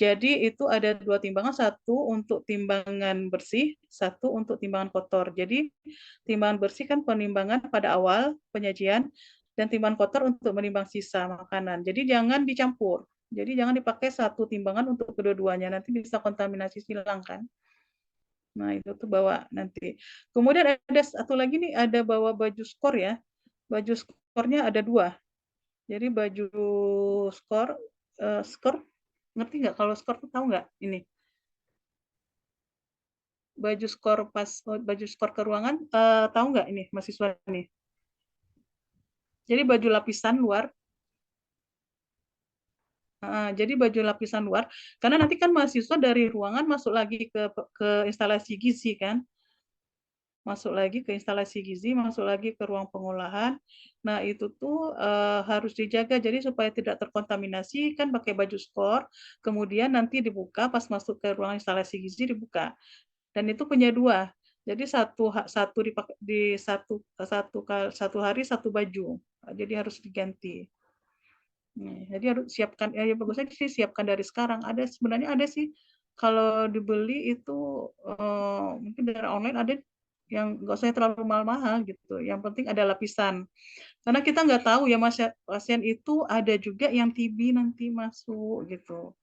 Jadi itu ada dua timbangan, satu untuk timbangan bersih, satu untuk timbangan kotor. Jadi timbangan bersih kan penimbangan pada awal penyajian, dan timbangan kotor untuk menimbang sisa makanan. Jadi jangan dicampur. Jadi jangan dipakai satu timbangan untuk kedua-duanya, nanti bisa kontaminasi silang kan. Nah, itu tuh bawa nanti. Kemudian ada satu lagi nih, ada bawa baju skor ya. Baju skornya ada dua. Jadi baju skor, skor, ngerti nggak kalau skor tuh tahu nggak ini? Baju skor pas baju skor ke ruangan, tahu nggak ini mahasiswa nih? Jadi baju lapisan luar. Jadi baju lapisan luar, karena nanti kan mahasiswa dari ruangan masuk lagi ke instalasi gizi kan, masuk lagi ke instalasi gizi, masuk lagi ke ruang pengolahan. Nah itu tuh harus dijaga, jadi supaya tidak terkontaminasi kan pakai baju skor, kemudian nanti dibuka pas masuk ke ruang instalasi gizi dibuka, dan itu punya dua. Jadi satu dipakai di satu hari satu baju, jadi harus diganti. Jadi harus siapkan ya bagusnya sih siapkan dari sekarang. Sebenarnya ada sih kalau dibeli itu mungkin dari online ada yang nggak usah terlalu mahal-mahal gitu. Yang penting ada lapisan. Karena kita nggak tahu ya pasien itu ada juga yang TB nanti masuk gitu.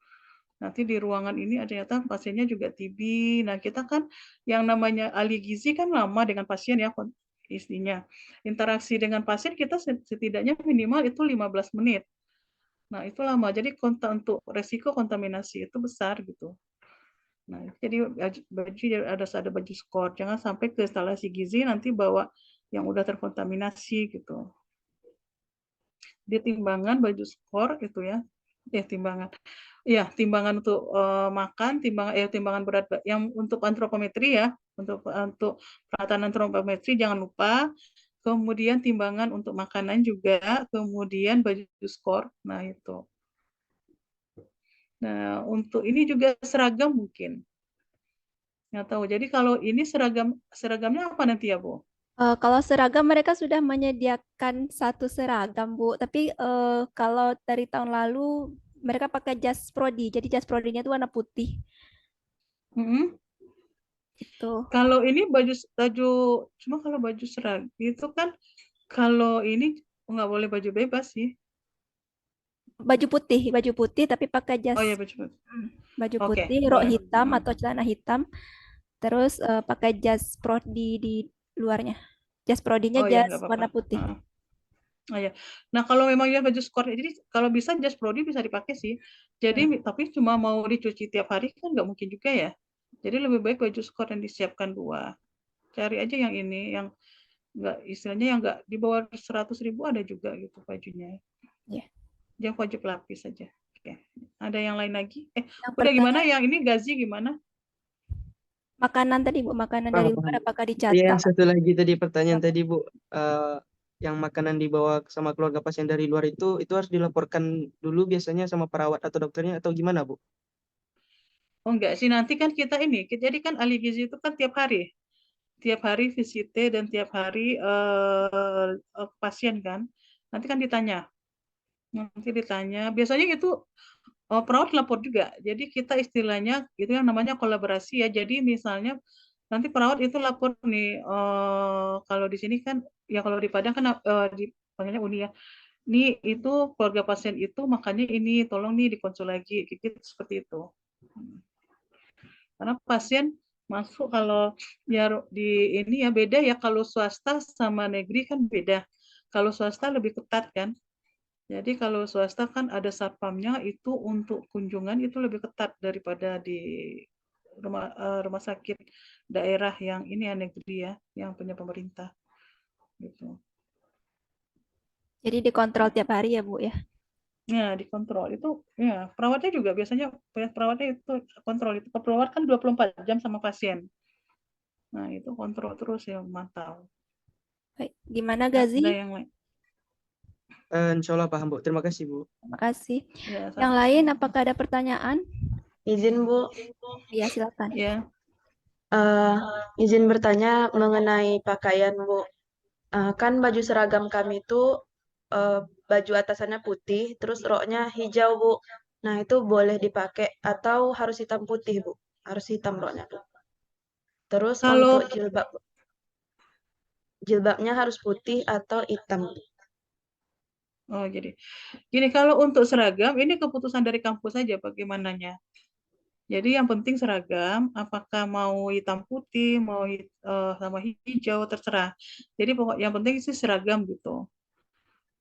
Nanti di ruangan ini ternyata pasiennya juga TB. Nah kita kan yang namanya ahli gizi kan lama dengan pasien ya istrinya. Interaksi dengan pasien kita setidaknya minimal itu 15 menit. Nah, itu lama. Jadi untuk resiko kontaminasi itu besar gitu. Nah, jadi baju ada baju skor. Jangan sampai ke instalasi gizi nanti bawa yang udah terkontaminasi gitu. Di timbangan baju skor itu ya. Timbangan. Ya, timbangan untuk makan, timbangan berat yang untuk antropometri ya. Untuk peralatan antropometri jangan lupa. Kemudian timbangan untuk makanan juga, kemudian baju skor. Nah, itu. Nah, untuk ini juga seragam mungkin. Nggak tahu. Jadi kalau ini seragamnya apa nanti ya, Bu?
Kalau seragam mereka sudah menyediakan satu seragam, Bu. Tapi kalau dari tahun lalu mereka pakai jas prodi. Jadi jas prodinya itu warna putih.
Mm-hmm.
Itu.
Kalau ini cuma kalau baju seragam itu kan kalau ini nggak boleh baju bebas sih.
Baju putih tapi pakai jas
Oh ya baju bebas.
baju
Oke,
putih, rok
boleh.
hitam atau celana hitam. Terus pakai jas prodi di luarnya. Jas prodinya
Oh ya nggak
jas
apa-apa.
warna putih.
Oh ya. Nah kalau memang ya baju skor, jadi kalau bisa jas prodi bisa dipakai sih. Jadi tapi cuma mau dicuci tiap hari kan nggak mungkin juga ya. Jadi lebih baik baju skor yang disiapkan dua. Cari aja yang ini, yang nggak istilahnya yang nggak di bawah 100.000 ada juga gitu bajunya.
Ya.
Yang wajib lapis saja. Oke. Ada yang lain lagi?
Yang
Udah gimana?
pertanyaan
Yang ini gazi gimana?
makanan tadi, Bu, makanan dari luar apakah
Iya,
dicatat?
yang satu lagi tadi pertanyaan tadi, Bu. Yang makanan dibawa sama keluarga pasien dari luar itu harus dilaporkan dulu biasanya sama perawat atau dokternya atau gimana, Bu?
Oh enggak sih, nanti kan kita ini, jadi kan ahli gizi itu kan tiap hari visite dan tiap hari pasien kan. Nanti kan ditanya. Biasanya itu perawat lapor juga. Jadi kita istilahnya itu yang namanya kolaborasi ya. Jadi misalnya nanti perawat itu lapor nih kalau di sini kan ya kalau di Padang kan panggilnya Uni ya. Nih itu keluarga pasien itu makanya ini tolong nih dikonsul lagi, gitu seperti itu. Karena pasien masuk kalau ya di ini ya beda ya, kalau swasta sama negeri kan beda. Kalau swasta lebih ketat kan. Jadi kalau swasta kan ada satpamnya, itu untuk kunjungan itu lebih ketat daripada di rumah sakit daerah yang ini ya negeri ya, yang punya pemerintah gitu.
Jadi dikontrol tiap hari ya, Bu ya?
Ya, dikontrol itu ya, perawatnya juga biasanya perawatnya itu kontrol, itu perawat kan 24 jam sama pasien. Nah, itu kontrol terus ya, mantau.
Baik, gimana
Ada
Gazi?
yang lain?
Insya Allah paham, Bu. Terima kasih, Bu.
Terima kasih.
Ya,
Yang lain, apakah ada pertanyaan?
Izin Bu,
Ya, silakan.
ya.
izin bertanya mengenai pakaian Bu. Kan baju seragam kami itu baju atasannya putih, terus roknya hijau Bu. Nah itu boleh dipakai atau harus hitam putih Bu? Harus hitam roknya Bu. Terus
Kalau
untuk jilbabnya harus putih atau hitam Bu?
jadi gini, kalau untuk seragam ini keputusan dari kampus saja bagaimananya. Jadi yang penting seragam, apakah mau hitam putih, mau sama hijau terserah. Jadi pokok yang penting sih seragam gitu.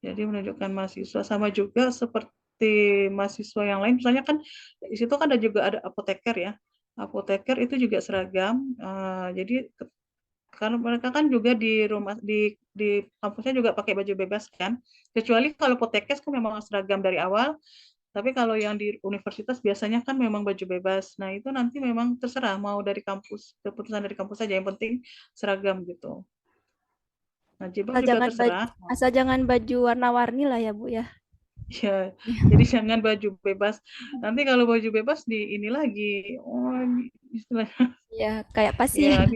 Jadi menunjukkan mahasiswa, sama juga seperti mahasiswa yang lain. Misalnya kan di situ kan ada apoteker ya. Apoteker itu juga seragam. Jadi karena mereka kan juga di rumah di kampusnya juga pakai baju bebas kan. Kecuali kalau apotekes kan memang seragam dari awal. Tapi kalau yang di universitas biasanya kan memang baju bebas. Nah, itu nanti memang terserah mau dari kampus, keputusan dari kampus saja, yang penting seragam gitu. Nah, jilbab juga terserah.
Asal jangan baju warna-warni lah ya, Bu ya.
Ya, jadi jangan baju bebas. Nanti kalau baju bebas di ini lagi, istilahnya
Ya, kayak pasien.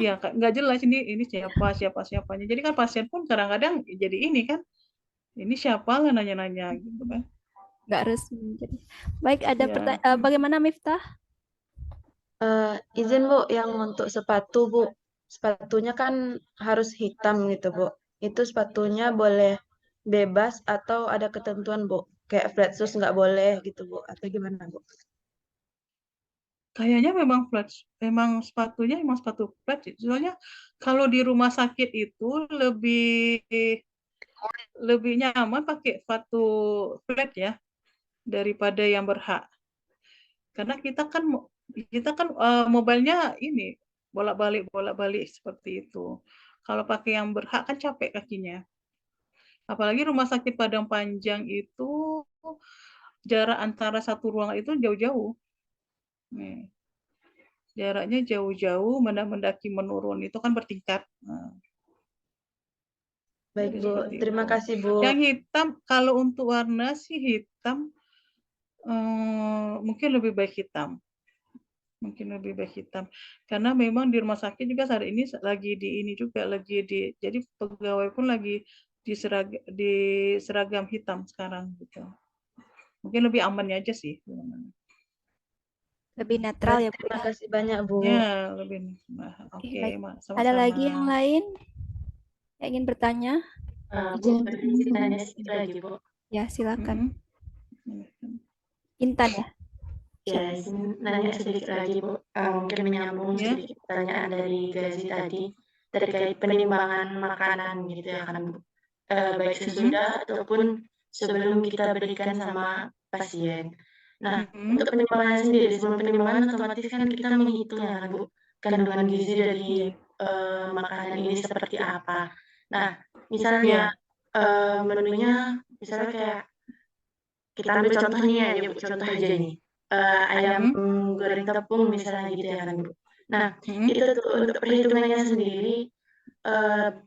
ya nggak jelas ini siapanya. Jadi kan pasien pun kadang-kadang jadi ini kan, ini siapa lah nanya-nanya gitu kan.
Nggak resmi. Jadi. Baik, ada
Ya.
bagaimana Miftah?
Izin Bu, yang untuk sepatu Bu, sepatunya kan harus hitam gitu Bu. Itu sepatunya boleh bebas atau ada ketentuan Bu? Kayak flat shoes nggak boleh gitu Bu, atau gimana Bu?
Kayaknya memang sepatunya emang sepatu flat. Soalnya kalau di rumah sakit itu lebih nyaman pakai sepatu flat ya daripada yang berhak. Karena kita kan mobilnya ini bolak-balik seperti itu. Kalau pakai yang berhak kan capek kakinya. Apalagi rumah sakit Padang Panjang itu jarak antara satu ruangan itu jauh-jauh. Nih, jaraknya jauh-jauh, mendaki menurun itu kan bertingkat. Nah,
Baik
jadi
Bu,
seperti
terima
itu.
kasih Bu.
Yang hitam, kalau untuk warna sih hitam, mungkin lebih baik hitam. Karena memang di rumah sakit juga saat ini lagi jadi pegawai pun lagi di seragam hitam sekarang gitu. Mungkin lebih amannya aja sih.
Lebih netral ya, Bu.
Terima kasih banyak Bu.
Ya, lebih.
Oke,
Oke,
baik.
sama-sama.
Ada lagi yang lain yang ingin bertanya?
Izin tanya sedikit lagi Bu.
Ya, silakan.
Mm-mm.
Intan ya.
Ya, izin nanya sedikit lagi Bu. Mungkin menyambung
Ya.
sedikit pertanyaan dari Gazi tadi terkait penimbangan makanan gitu ya kan Bu. Baik sesudah ataupun sebelum kita berikan sama pasien. Nah, untuk penimbangan sendiri, sebelum penimbangan otomatis kan kita menghitung ya kan Bu, kandungan gizi dari makanan ini seperti apa. Nah, misalnya menunya misalnya kayak kita ambil contohnya ya Bu, contoh aja nih. Ayam goreng tepung misalnya gitu ya kan Bu. Nah, itu tuh untuk perhitungannya sendiri,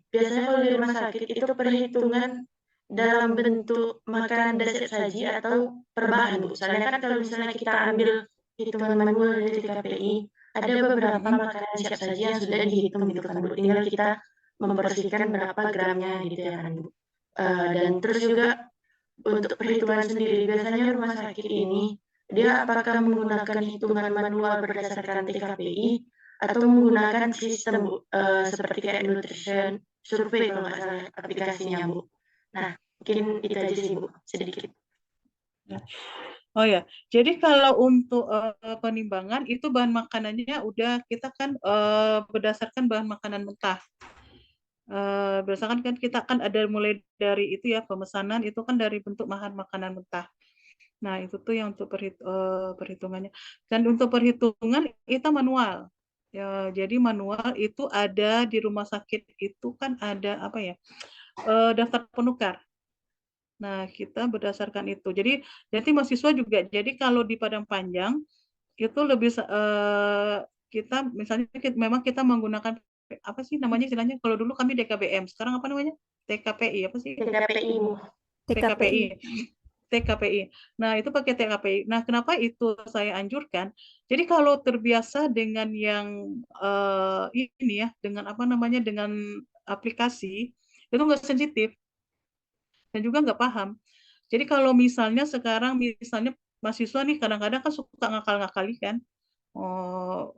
biasanya kalau di rumah sakit itu perhitungan dalam bentuk makanan dasar saji atau per bahan Bu. Soalnya kan kalau misalnya kita ambil hitungan manual dari TKPI, ada beberapa makanan siap saji yang sudah dihitung gitu kan Bu. Tinggal kita memporsikan berapa gramnya gitu ya kan Bu. Dan terus juga untuk perhitungan sendiri, biasanya rumah sakit ini, dia apakah menggunakan hitungan manual berdasarkan TKPI atau menggunakan sistem seperti kayak nutrition survei kalau nggak salah aplikasinya, Bu. Nah, mungkin itu aja sih, Bu, sedikit.
Oh ya, jadi kalau untuk penimbangan itu bahan makanannya udah kita kan berdasarkan bahan makanan mentah. Berdasarkan kan kita kan ada mulai dari itu ya, pemesanan itu kan dari bentuk bahan makanan mentah. Nah, itu tuh yang untuk perhitungannya. Dan untuk perhitungan kita manual. Ya, jadi manual itu ada di rumah sakit itu kan ada apa ya? Daftar penukar. Nah, kita berdasarkan itu. Jadi nanti mahasiswa juga. Jadi kalau di Padang Panjang itu lebih kita misalnya memang kita menggunakan apa sih namanya istilahnya? Kalau dulu kami DKBM, sekarang apa namanya? TKPI apa sih?
TKPI, Bu.
TKPI. TKPI. Nah, itu pakai TKPI. Nah, kenapa itu saya anjurkan? Jadi kalau terbiasa dengan yang ini ya, dengan apa namanya, dengan aplikasi, itu nggak sensitif dan juga nggak paham. Jadi kalau misalnya sekarang, misalnya mahasiswa nih kadang-kadang kan suka ngakal-ngakali kan,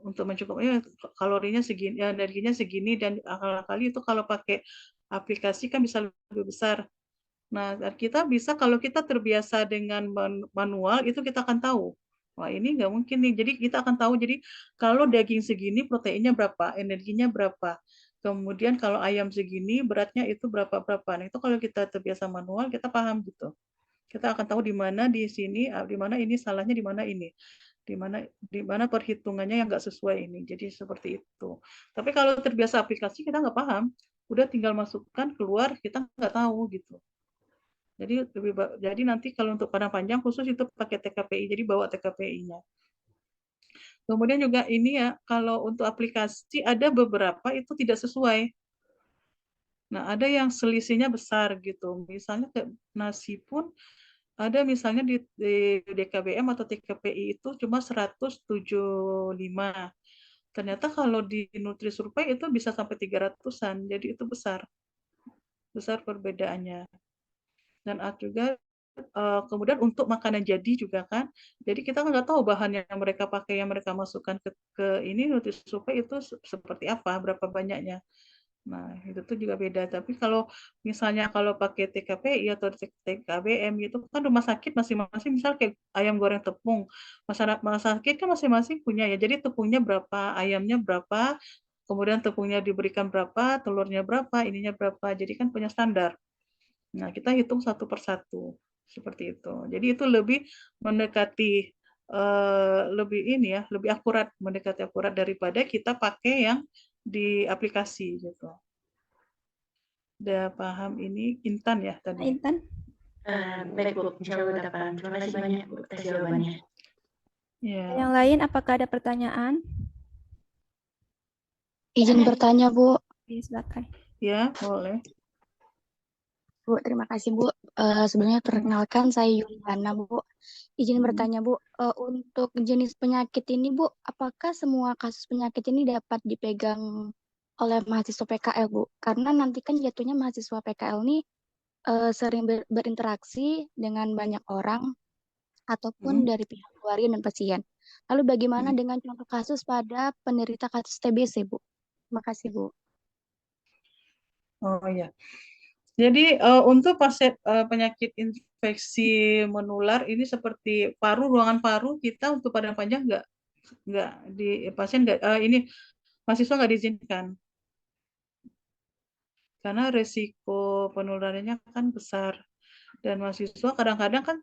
untuk mencukupi kalorinya segini, energinya segini, dan akal-akali itu kalau pakai aplikasi kan bisa lebih besar. Nah, dan kita bisa kalau kita terbiasa dengan manual itu kita akan tahu. Wah, ini nggak mungkin nih. Jadi kita akan tahu. Jadi kalau daging segini proteinnya berapa, energinya berapa. Kemudian kalau ayam segini beratnya itu berapa-berapa. Nah, itu kalau kita terbiasa manual kita paham gitu. Kita akan tahu di mana di sini, di mana ini salahnya, di mana ini. Di mana perhitungannya yang nggak sesuai ini. Jadi seperti itu. Tapi kalau terbiasa aplikasi kita nggak paham. Udah tinggal masukkan, keluar, kita nggak tahu gitu. Jadi nanti kalau untuk Padang Panjang khusus itu pakai TKPI, jadi bawa TKPI-nya. Kemudian juga ini ya, kalau untuk aplikasi ada beberapa itu tidak sesuai. Nah, ada yang selisihnya besar gitu. Misalnya ke nasi pun ada misalnya di DKBM atau TKPI itu cuma 175. Ternyata kalau di Nutrisurvey itu bisa sampai 300-an. Jadi itu besar perbedaannya. Dan juga kemudian untuk makanan jadi juga kan, jadi kita nggak tahu bahan yang mereka pakai, yang mereka masukkan ke ini Nutrisurvey itu seperti apa, berapa banyaknya. Nah, itu tuh juga beda. Tapi kalau misalnya kalau pakai TKPI atau TKBM itu kan rumah sakit masing-masing, misal kayak ayam goreng tepung, rumah sakit kan masing-masing punya ya. Jadi tepungnya berapa, ayamnya berapa, kemudian tepungnya diberikan berapa, telurnya berapa, ininya berapa. Jadi kan punya standar. Nah, kita hitung satu persatu seperti itu. Jadi itu lebih mendekati lebih ini ya, lebih akurat, mendekati akurat daripada kita pakai yang di aplikasi gitu. Udah paham ini Intan ya tadi?
Intan?
Baik, Bu. Insya Allah udah paham. Terima kasih banyak, Bu, atas jawabannya.
Ya.
Yang lain apakah ada pertanyaan?
Izin bertanya, Bu.
Silakan.
Ya, boleh.
Bu, terima kasih, Bu. Sebenarnya perkenalkan saya Yuliana, Bu. Izin bertanya, Bu. Untuk jenis penyakit ini, Bu, apakah semua kasus penyakit ini dapat dipegang oleh mahasiswa PKL, Bu? Karena nanti kan jatuhnya mahasiswa PKL ini sering berinteraksi dengan banyak orang ataupun dari pihak keluarga dan pasien. Lalu bagaimana dengan contoh kasus pada penderita kasus TBC, Bu? Terima kasih, Bu.
Oh ya. Jadi untuk pasien penyakit infeksi menular ini seperti paru, ruangan paru kita untuk Padang Panjang nggak di pasien nggak ini mahasiswa nggak diizinkan karena resiko penularannya kan besar, dan mahasiswa kadang-kadang kan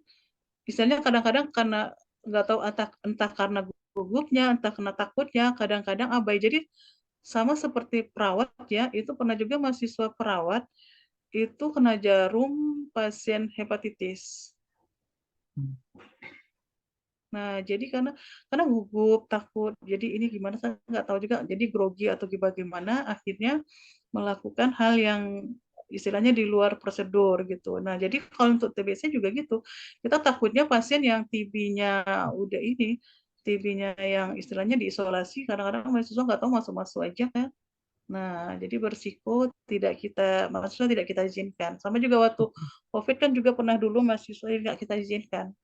misalnya kadang-kadang karena nggak tahu entah karena gugupnya, entah karena takutnya, kadang-kadang abai. Jadi sama seperti perawat ya, itu pernah juga mahasiswa perawat itu kena jarum pasien hepatitis. Nah, jadi karena gugup, takut, jadi ini gimana saya nggak tahu juga, jadi grogi atau bagaimana, akhirnya melakukan hal yang istilahnya di luar prosedur gitu. Nah, jadi kalau untuk TBC juga gitu, kita takutnya pasien yang TB-nya udah ini, TB-nya yang istilahnya diisolasi, kadang-kadang mahasiswa nggak tahu masuk-masuk aja kan. Nah, jadi berisiko mahasiswa tidak kita izinkan. Sama juga waktu COVID kan juga pernah dulu mahasiswa tidak kita izinkan.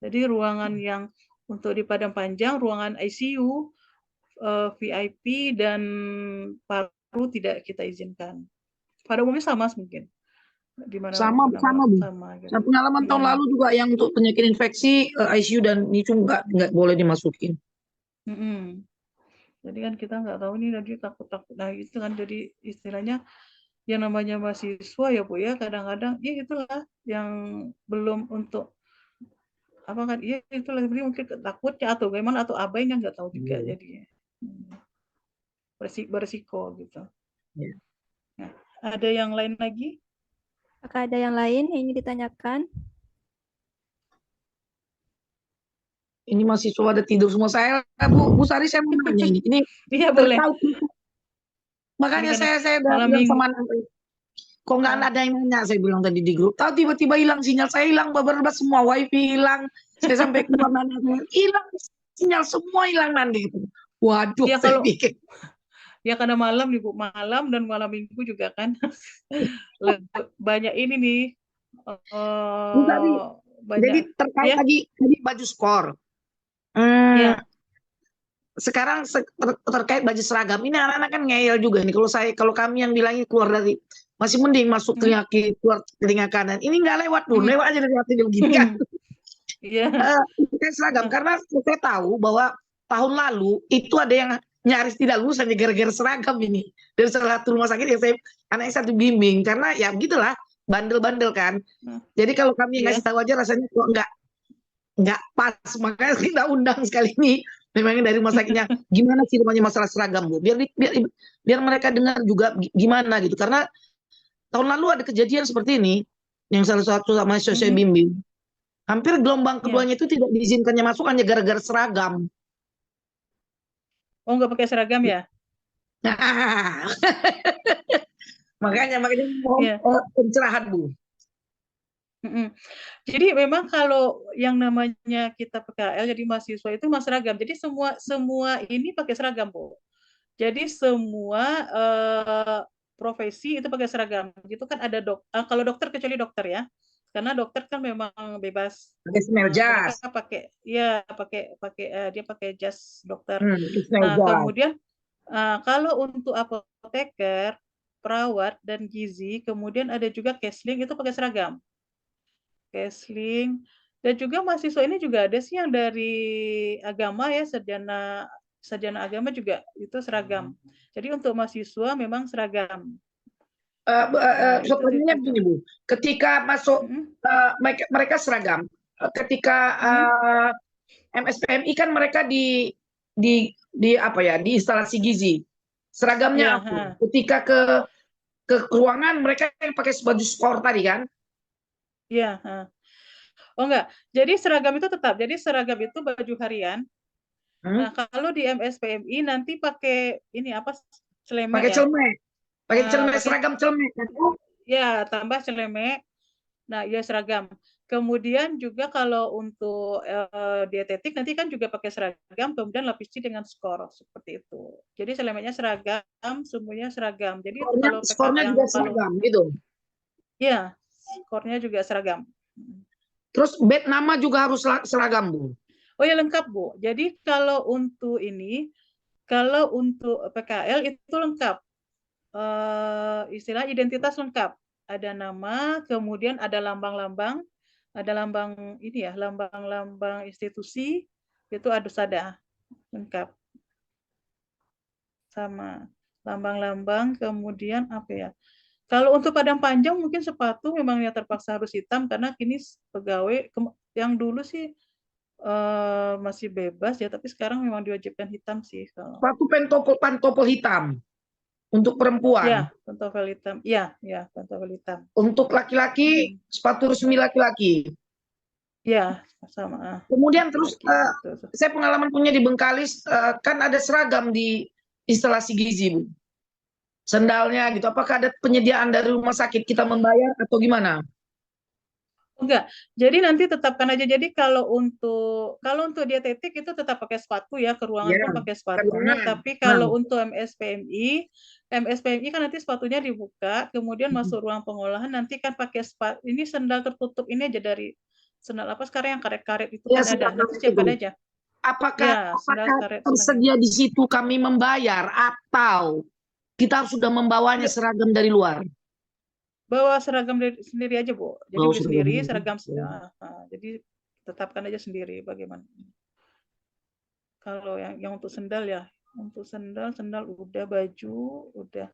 Jadi ruangan yang untuk di Padang Panjang, ruangan ICU, VIP dan tidak kita izinkan. Pada umumnya sama mungkin. Di mana
Sama Bu.
sama gitu.
Saya pengalaman tahun lalu juga yang untuk penyakit infeksi ICU dan itu nggak boleh dimasukin.
Jadi kan kita nggak tahu nih, tadi takut-takut. Nah itu kan jadi istilahnya yang namanya mahasiswa ya Bu ya, kadang-kadang ya itulah yang belum untuk apa kan, ya itulah mungkin takutnya atau bagaimana atau abainya nggak tahu juga jadinya. Berisiko gitu.
Ya.
Nah, ada yang lain lagi?
Apakah ada yang lain yang ingin ditanyakan?
Ini mahasiswa ada tidur semua. Saya Bu Sari, saya mau nanya ini. Ini
Iya boleh.
Makanya
Ini
saya udah bilang sama kok nggak ada yang nanya, saya bilang tadi di grup. Tahu tiba-tiba hilang sinyal, saya hilang beberapa semua, wifi hilang. Saya sampai keluar nanya, hilang sinyal semua, hilang nanti itu. Waduh,
ya,
saya
kalau
pikir.
Ya karena malam nih Bu, malam dan malam minggu juga kan banyak ini nih. Banyak.
Jadi terkait lagi baju skor.
Ya.
Sekarang terkait baju seragam ini anak-anak kan ngeyel juga nih. Kalau kami yang bilangin keluar dari masih mending masuk telinga kiri keluar telinga kanan. Ini nggak lewat Bu, lewat aja dari hati begini kan.
Iya.
Terkait seragam karena saya tahu bahwa tahun lalu itu ada yang nyaris tidak lulus hanya gara-gara seragam ini dari salah satu rumah sakit yang anaknya satu bimbing karena ya begitulah bandel-bandel kan. Jadi kalau kami ngasih tahu aja rasanya kok nggak pas, makanya kita undang sekali ini. Memangnya dari rumah sakitnya gimana sih namanya masalah seragam Bu, biar mereka dengar juga gimana gitu, karena tahun lalu ada kejadian seperti ini yang salah satu sama saya bimbing, hampir gelombang keduanya itu tidak diizinkannya masuk hanya gara-gara seragam.
Oh nggak pakai seragam ya?
makanya pencerahan Bu.
Jadi memang kalau yang namanya kita PKL jadi mahasiswa itu mas seragam. Jadi semua ini pakai seragam Bu. Jadi semua profesi itu pakai seragam. Gitu kan ada kalau dokter kecuali dokter ya. Karena dokter kan memang bebas.
Pakai smell jas.
Dia pakai jas dokter. Kemudian kalau untuk apoteker, perawat dan gizi, kemudian ada juga Kesling itu pakai seragam. Kesling, dan juga mahasiswa ini juga ada sih yang dari agama ya, sarjana agama juga itu seragam. Jadi untuk mahasiswa memang seragam.
Sepertinya begini Bu, ketika masuk mereka seragam, ketika MSPMI kan mereka di instalasi gizi, seragamnya apa? Ketika ke ruangan mereka yang pakai baju skor tadi kan?
Iya. Oh enggak, jadi seragam itu tetap. Jadi seragam itu baju harian. Nah kalau di MSPMI nanti pakai ini apa? Celemek.
Pakai celemek. Pakai celemek, seragam celemek.
Ya, tambah celemek. Nah, ya seragam. Kemudian juga kalau untuk dietetik nanti kan juga pakai seragam, kemudian lapisi dengan skor seperti itu. Jadi celemeknya seragam, semuanya seragam. Jadi kalau
skornya juga seragam gitu.
Ya, skornya juga seragam.
Terus bed nama juga harus seragam Bu.
Oh ya lengkap Bu. Jadi kalau untuk PKL itu lengkap. Istilah identitas lengkap. Ada nama, kemudian ada lambang-lambang, ada lambang ini ya, lambang-lambang institusi, itu harus ada lengkap. Sama lambang-lambang, kemudian apa ya? Kalau untuk padang panjang mungkin sepatu memang ya terpaksa harus hitam karena kini pegawai yang dulu sih masih bebas ya, tapi sekarang memang diwajibkan hitam sih.
Sepatu pantopel hitam untuk perempuan.
Ya, pantofel hitam. Ya, pantofel hitam.
Untuk laki-laki sepatu resmi laki-laki.
Ya, sama.
Kemudian terus saya pengalaman punya di Bengkalis kan ada seragam di instalasi gizi Bu. Sendalnya gitu. Apakah ada penyediaan dari rumah sakit kita membayar atau gimana?
Enggak. Jadi nanti tetapkan aja. Jadi kalau untuk dietetik itu tetap pakai sepatu ya, ke ruangan pun pakai sepatu. Tapi kalau untuk MSPMI kan nanti sepatunya dibuka, kemudian masuk ruang pengolahan nanti kan pakai sepatu. Ini sendal tertutup ini aja dari sendal apa sekarang yang karet-karet itu kan ada. Nanti siapkan aja.
Apakah tersedia di situ kami membayar atau kita harus sudah membawanya seragam dari luar.
Bawa seragam sendiri aja, Bu. Jadi
Bawa
beli sendiri
seragam.
seragam. Jadi tetapkan aja sendiri bagaimana. Kalau yang untuk sendal ya, untuk sendal udah, baju udah.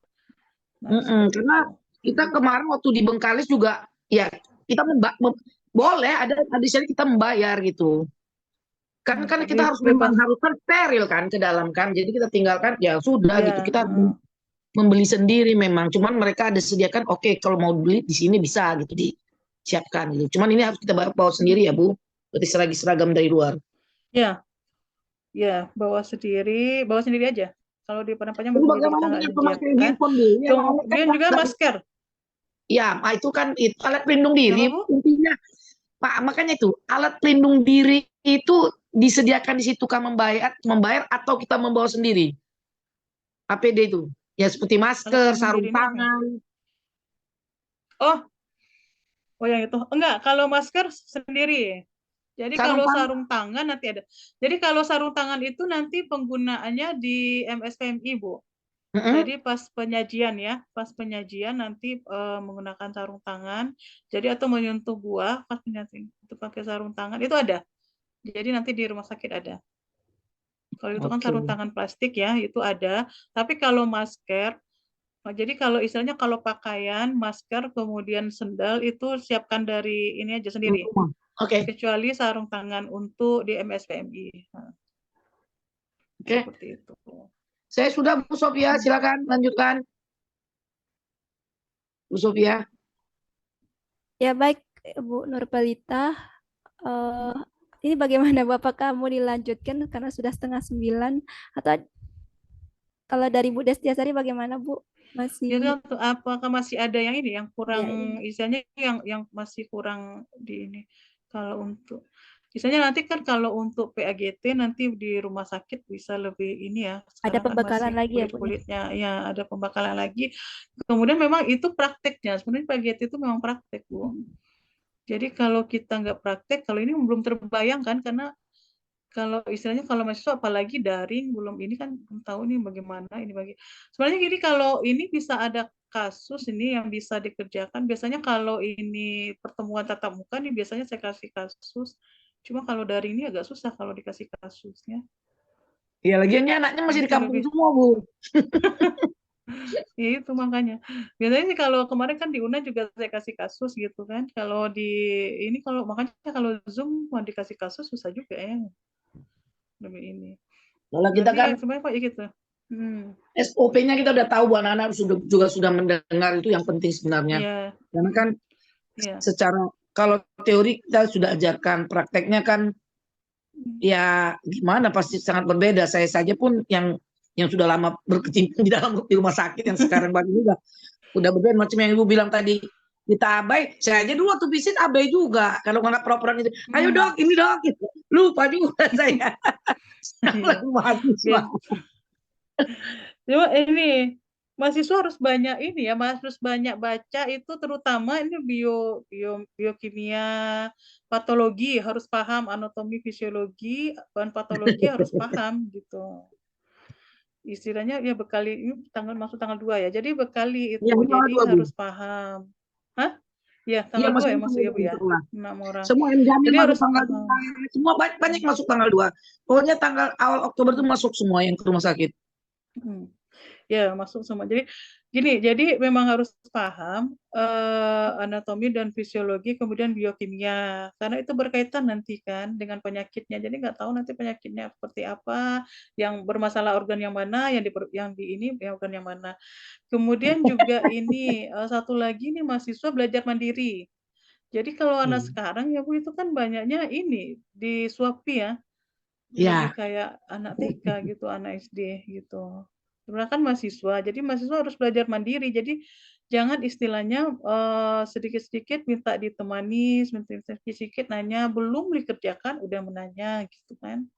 Nah,
Karena kita kemarin waktu di Bengkalis juga ya kita boleh ada di sini kita membayar gitu. Kan kita harus memang harus kan steril kan ke dalam kan. Jadi kita tinggalkan ya sudah gitu. Kita membeli sendiri memang. Cuman mereka ada sediakan oke, kalau mau beli di sini bisa gitu disiapkan gitu. Cuman ini harus kita bawa sendiri ya, Bu. Berarti seragam dari luar.
Ya. Ya, bawa sendiri aja. Kalau di penempatnya mungkin
bagaimana dengan pemakaian handphone, Bu?
Kemudian juga masker.
Ya, itu kan itu alat pelindung diri intinya. Pak, makanya itu alat pelindung diri itu disediakan di situ kan membayar atau kita membawa sendiri. APD itu. Ya seperti masker, sarung tangan.
Oh, yang itu. Enggak, kalau masker sendiri. Jadi kalau sarung tangan nanti ada. Jadi kalau sarung tangan itu nanti penggunaannya di MSPMI, Bu. Jadi pas penyajian nanti menggunakan sarung tangan. Jadi atau menyentuh buah pas penyajian itu pakai sarung tangan itu ada. Jadi nanti di rumah sakit ada. Kalau itu kan sarung tangan plastik ya, itu ada. Tapi kalau masker, jadi kalau istilahnya kalau pakaian, masker, kemudian sendal itu siapkan dari ini aja sendiri. Kecuali sarung tangan untuk di MSPMI. Seperti itu.
Saya sudah, Bu Sofia, silakan lanjutkan. Bu Sofia.
Ya baik, Bu Nurpelita. Ini bagaimana Bapak kamu dilanjutkan karena sudah 8:30 atau kalau dari Bu Destiasari bagaimana, Bu? Masih
apakah masih ada yang ini yang kurang istilahnya yang masih kurang di ini. Kalau untuk misalnya nanti kan kalau untuk PAGT nanti di rumah sakit bisa lebih ini ya.
Ada pembekalan kan lagi ya, Bu?
Kulitnya ya ada pembekalan lagi. Kemudian memang itu prakteknya. Sebenarnya PAGT itu memang praktek, Bu. Jadi kalau kita nggak praktek, kalau ini belum terbayangkan karena kalau istilahnya kalau mahasiswa apalagi daring belum ini kan belum tahu nih bagaimana ini sebenarnya gini kalau ini bisa ada kasus ini yang bisa dikerjakan biasanya kalau ini pertemuan tatap muka nih biasanya saya kasih kasus cuma kalau daring ini agak susah kalau dikasih kasusnya.
Ya lagiannya anaknya masih di kampung semua, Bu.
Ya itu makanya biasanya sih kalau kemarin kan di UNA juga saya kasih kasus gitu kan kalau di ini kalau makanya kalau Zoom mau dikasih kasus susah juga ya. Lebih ini.
Kalau kita kan
sebenarnya kok gitu.
SOP-nya kita udah tahu, Bu, anak-anak juga sudah mendengar itu yang penting sebenarnya. Karena kan secara kalau teori kita sudah ajarkan, prakteknya kan ya gimana pasti sangat berbeda. Saya saja pun yang sudah lama berkecimpung di dalam rumah sakit yang sekarang baru juga udah berbeda macam yang Ibu bilang tadi. Kita abai, saya aja dulu waktu visit abai juga. Kalau nggak pura-pura itu, ayo dok, ini dok, lupa juga saya. Mahasiswa.
Cuma ini mahasiswa harus banyak ini ya, harus banyak baca itu terutama ini biokimia, patologi harus paham, anatomi, fisiologi, dan patologi harus paham gitu. Istilahnya ya bekali ini masuk tanggal 2 ya. Jadi bekali itu jadi harus paham. Hah? Ya, tanggal 2 ya masuk ya, Bu ya. 6 orang.
Semua yang jamin masuk tanggal 2. Semua banyak masuk tanggal 2. Pokoknya tanggal awal Oktober itu masuk semua yang ke rumah sakit.
Ya, masuk semua. Jadi gini, jadi memang harus paham anatomi dan fisiologi, kemudian biokimia, karena itu berkaitan nanti kan dengan penyakitnya. Jadi nggak tahu nanti penyakitnya seperti apa, yang bermasalah organ yang mana, yang di ini organ yang mana. Kemudian juga ini satu lagi nih mahasiswa belajar mandiri. Jadi kalau anak sekarang ya Bu itu kan banyaknya ini di Suapi ya. Lebih kayak anak TK gitu, anak SD gitu. Sebenarnya kan mahasiswa, jadi mahasiswa harus belajar mandiri. Jadi jangan istilahnya sedikit-sedikit minta ditemani, sedikit-sedikit nanya, belum dikerjakan udah menanya gitu kan.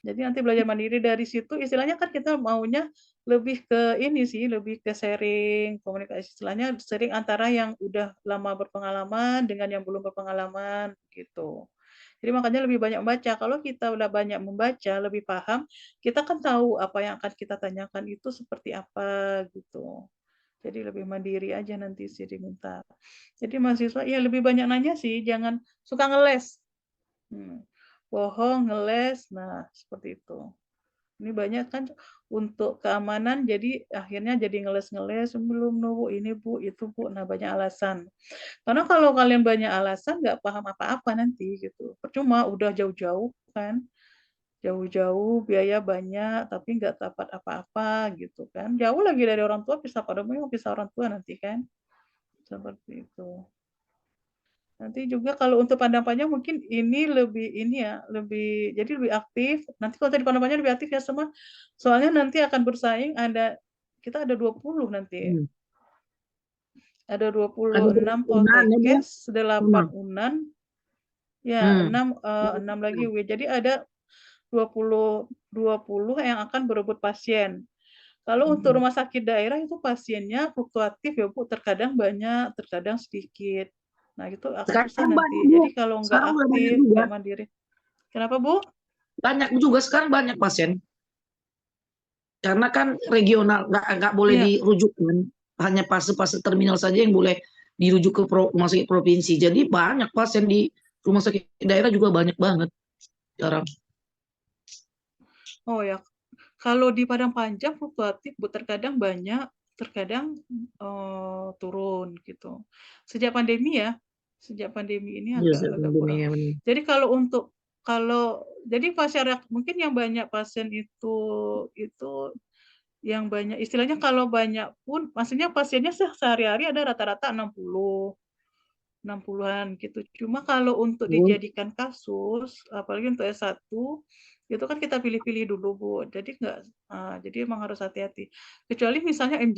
Jadi nanti belajar mandiri dari situ, istilahnya kan kita maunya lebih ke ini sih, lebih ke sharing, komunikasi istilahnya sharing antara yang udah lama berpengalaman dengan yang belum berpengalaman gitu. Jadi makanya lebih banyak membaca. Kalau kita udah banyak membaca, lebih paham, kita kan tahu apa yang akan kita tanyakan itu seperti apa gitu. Jadi lebih mandiri aja nanti sih diminta. Jadi mahasiswa ya lebih banyak nanya sih, jangan suka ngeles. Bohong, ngeles, nah seperti itu. Ini banyak kan untuk keamanan, jadi akhirnya jadi ngeles-ngeles, belum Bu, ini Bu, itu Bu, nah banyak alasan. Karena kalau kalian banyak alasan nggak paham apa-apa nanti gitu. Percuma udah jauh-jauh kan, jauh-jauh biaya banyak tapi nggak dapat apa-apa gitu kan. Jauh lagi dari orang tua, pisah pada mau pisah orang tua nanti kan. Seperti itu. Nanti juga kalau untuk pandang panjang mungkin ini lebih ini ya, lebih jadi lebih aktif. Nanti kalau tadi pandang panjang lebih aktif ya semua. Soalnya nanti akan bersaing kita ada 20 nanti. Ada
Ada
26
unan ya, Bu?
Poltekkes, 8
Unan.
Unan, ya
Hmm.
6 lagi W. Jadi ada 20 yang akan berebut pasien. Kalau untuk rumah sakit daerah itu pasiennya fluktuatif ya Bu, terkadang banyak, terkadang sedikit. Nah itu akan susah
Sekarang
nanti.
banyak, Bu.
Jadi kalau nggak
Sekarang udah banyak
aktif,
juga.
nggak mandiri. Kenapa Bu?
Banyak juga sekarang, banyak pasien. Karena kan regional, nggak boleh
Iya.
dirujuk kan. Hanya fase-fase terminal saja yang boleh dirujuk ke rumah sakit provinsi. Jadi banyak pasien di rumah sakit daerah juga banyak banget sekarang.
Oh ya, kalau di Padang Panjang fluktuatif Bu, terkadang banyak, terkadang turun gitu. Sejak pandemi ini
Iya,
agak kurang. Jadi jadi masyarakat mungkin yang banyak pasien itu yang banyak istilahnya kalau banyak pun maksudnya pasiennya sehari-hari ada rata-rata 60-an gitu. Cuma kalau untuk dijadikan kasus, apalagi untuk S1, itu kan kita pilih-pilih dulu Bu. Jadi jadi emang harus hati-hati. Kecuali misalnya M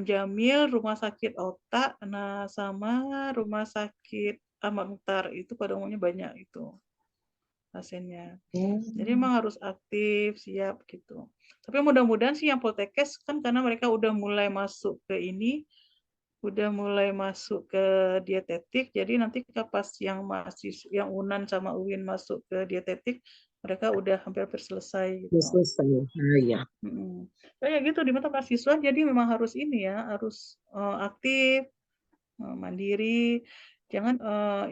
Jamil, Rumah Sakit Otak, nah sama Rumah Sakit Ahmad Mukhtar itu pada umumnya banyak itu pasiennya. Jadi emang harus aktif, siap gitu. Tapi mudah-mudahan sih yang Poltekkes kan karena mereka udah mulai masuk ke dietetik, jadi nanti pas yang Unan sama UIN masuk ke dietetik, mereka udah hampir selesai gitu.
Selesai. Nah, iya.
Ya gitu di mata mahasiswa, jadi memang harus ini ya, harus aktif, mandiri, jangan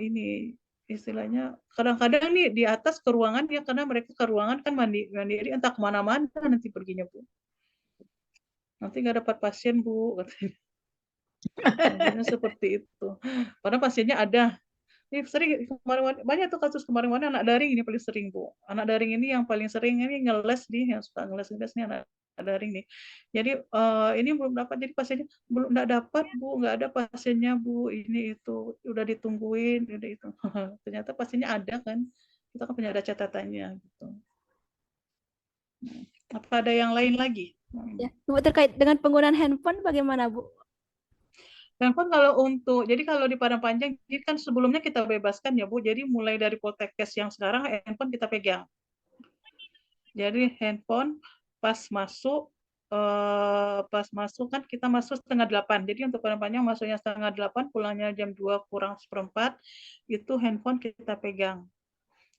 ini istilahnya kadang-kadang nih di atas ke ruangan ya, karena mereka ke ruangan kan mandiri entah kemana-mana nanti perginya Bu. Nanti nggak dapat pasien Bu, katanya. Nantinya seperti itu. Padahal pasiennya ada. Ini sering kemarin banyak tuh kasus kemarin anak daring ini paling sering Bu. Anak daring ini yang paling sering ini ngeles nih, yang suka ngeles nih anak daring nih. Jadi ini belum dapat, jadi pasiennya belum nggak dapat Bu, nggak ada pasiennya Bu, ini itu udah ditungguin, udah itu. Ternyata pasiennya ada kan, kita kan punya ada catatannya gitu. Apa ada yang lain lagi?
Ya, Bu, terkait dengan penggunaan handphone bagaimana Bu?
Handphone jadi kalau di Padang Panjang, jadi kan sebelumnya kita bebaskan ya Bu, jadi mulai dari Poltekkes yang sekarang handphone kita pegang. Jadi handphone pas masuk kan kita masuk 7:30. Jadi untuk Padang Panjang masuknya 7:30, pulangnya jam 2 kurang 1/4, itu handphone kita pegang.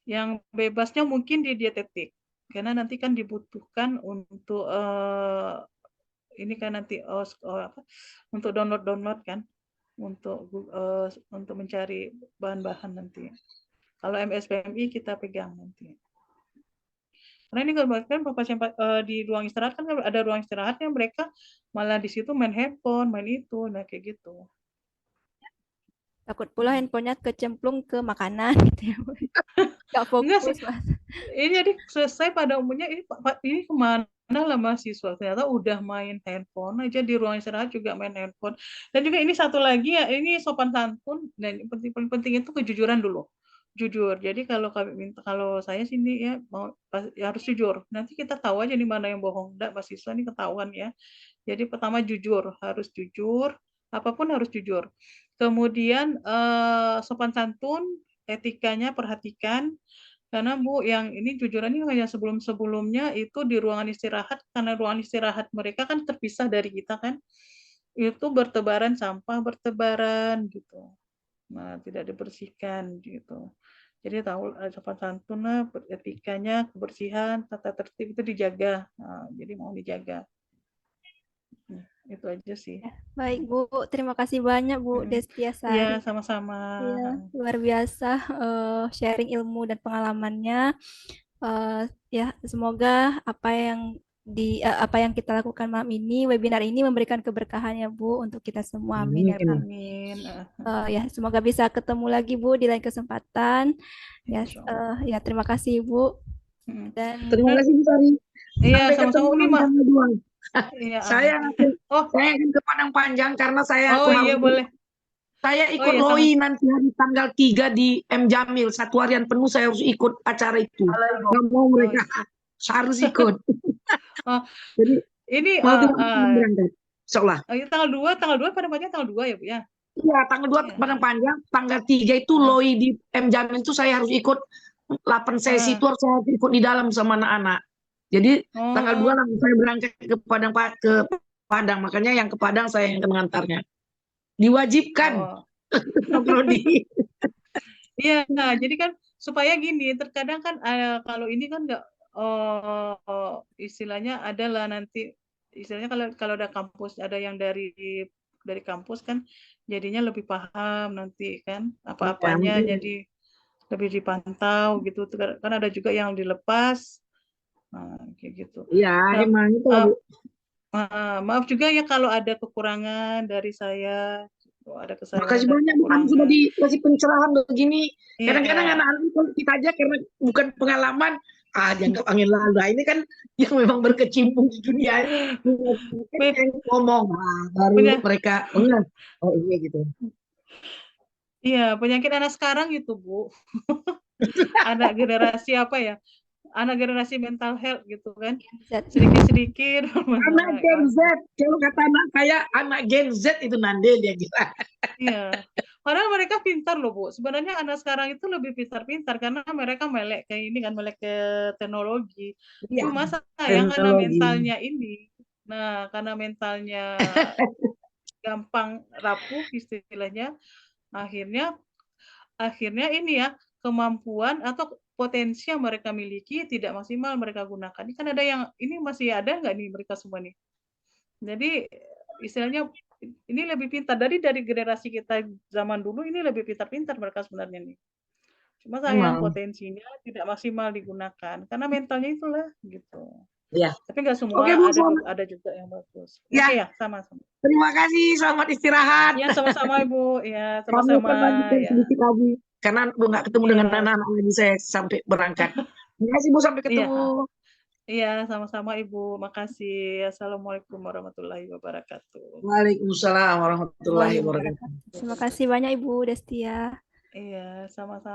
Yang bebasnya mungkin di dietetik, karena nanti kan dibutuhkan untuk ini kan nanti untuk download kan, untuk mencari bahan-bahan nanti. Kalau MSPMI kita pegang nanti. Karena ini kan pasien di ruang istirahat kan ada ruang istirahatnya, mereka malah di situ main handphone, main itu, nah kayak gitu.
Takut pula handphonenya kecemplung ke makanan gitu ya Bu. Nggak
Enggak sih.
fokus Mas.
Ini jadi selesai pada umumnya ini kemana lah mahasiswa, ternyata udah main handphone aja di ruang istirahat juga main handphone. Dan juga ini satu lagi ya, ini sopan santun, dan paling penting itu kejujuran dulu. Jujur. Jadi kalau saya sini ya harus jujur. Nanti kita tahu aja di mana yang bohong. Enggak, mahasiswa ini ketahuan ya. Jadi pertama jujur, harus jujur, apapun harus jujur. Kemudian sopan santun, etikanya perhatikan. Karena Bu, yang ini jujuran ini hanya sebelum-sebelumnya itu di ruangan istirahat, karena ruangan istirahat mereka kan terpisah dari kita kan, itu bertebaran sampah, bertebaran gitu. Nah, tidak dibersihkan gitu. Jadi tahu sopan santun lah, etikanya, kebersihan, tata tertib itu dijaga. Nah, jadi mau dijaga. Itu aja sih.
Baik Bu, terima kasih banyak Bu Destia
Iya,
Sari.
sama-sama.
Iya, luar biasa sharing ilmu dan pengalamannya. Ya, semoga apa yang kita lakukan malam ini, webinar ini memberikan keberkahan ya Bu untuk kita semua. Amin ya Rabbi.
Amin.
Ya, semoga bisa ketemu lagi Bu di lain kesempatan. Ya, ya terima kasih Bu. Dan
Terima kasih Bu Sari.
Iya,
Sampai
sama-sama.
ketemu
Ini Mak.
tanggal 2.
Iya,
Saya akan ke Padang Panjang karena
oh iya boleh.
Saya ikut
iya,
LOI nanti hari tanggal 3 di M Jamil. 1 harian penuh saya harus ikut acara itu. Nggak mau mereka harus ikut. Jadi
ini
mau berangkat. Insyaallah.
tanggal 2 Padang Panjang tanggal 2 ya Bu ya?
Iya, tanggal 2 Padang Panjang, tanggal 3 itu LOI di M Jamil itu saya harus ikut 8 sesi itu harus saya ikut di dalam sama anak-anak. Jadi tanggal 2 langsung saya berangkat ke Padang, makanya yang ke Padang saya yang mengantarnya. Diwajibkan.
Iya, jadi kan supaya gini, terkadang kan kalau ini kan nggak istilahnya adalah nanti istilahnya kalau ada kampus, ada yang dari kampus kan jadinya lebih paham nanti kan apa-apanya, jadi lebih dipantau gitu. Kan ada juga yang dilepas, kayak gitu.
Iya, emang itu.
Maaf juga ya kalau ada kekurangan dari saya. Ada kesalahan.
Makasih banyak Bu, kamu sudah dikasih pencerahan begini. Kadang-kadang anak-anak kita aja karena bukan pengalaman, dianggap angin lalu. Nah, ini kan yang memang berkecimpung di dunia yang ngomong, baru mereka oh iya gitu.
Iya, penyakit anak sekarang itu Bu. Anak generasi apa ya? Anak generasi mental health gitu kan, sedikit-sedikit.
Anak Gen Z, kalau kata anak saya, anak Gen Z itu Nande dia gila.
Iya, padahal mereka pintar loh Bu. Sebenarnya anak sekarang itu lebih pintar-pintar karena mereka melek ke ini kan, melek ke teknologi.
Ya,
cuma sayang karena mentalnya ini. Nah, karena mentalnya gampang rapuh istilahnya, akhirnya ini ya kemampuan atau potensi yang mereka miliki tidak maksimal mereka gunakan. Ini kan ada yang ini masih ada nggak nih mereka semua nih? Jadi istilahnya ini lebih pintar dari generasi kita zaman dulu, ini lebih pintar-pintar mereka sebenarnya nih. Cuma sayang potensinya tidak maksimal digunakan karena mentalnya itulah gitu.
Ya.
Tapi nggak semua, ada juga yang bagus.
Ya.
Oke ya, sama-sama.
Terima kasih, selamat istirahat.
Ya, sama-sama Ibu. Ya,
Kami
sama-sama.
akan lanjutkan sedikit lagi karena nggak ketemu dengan anak-anak lagi saya sampai berangkat. Terima kasih Bu, sampai ketemu.
Iya, sama-sama Ibu. Makasih. Assalamualaikum warahmatullahi wabarakatuh.
Waalaikumsalam warahmatullahi wabarakatuh.
Terima kasih banyak Ibu Destia.
Iya, sama-sama.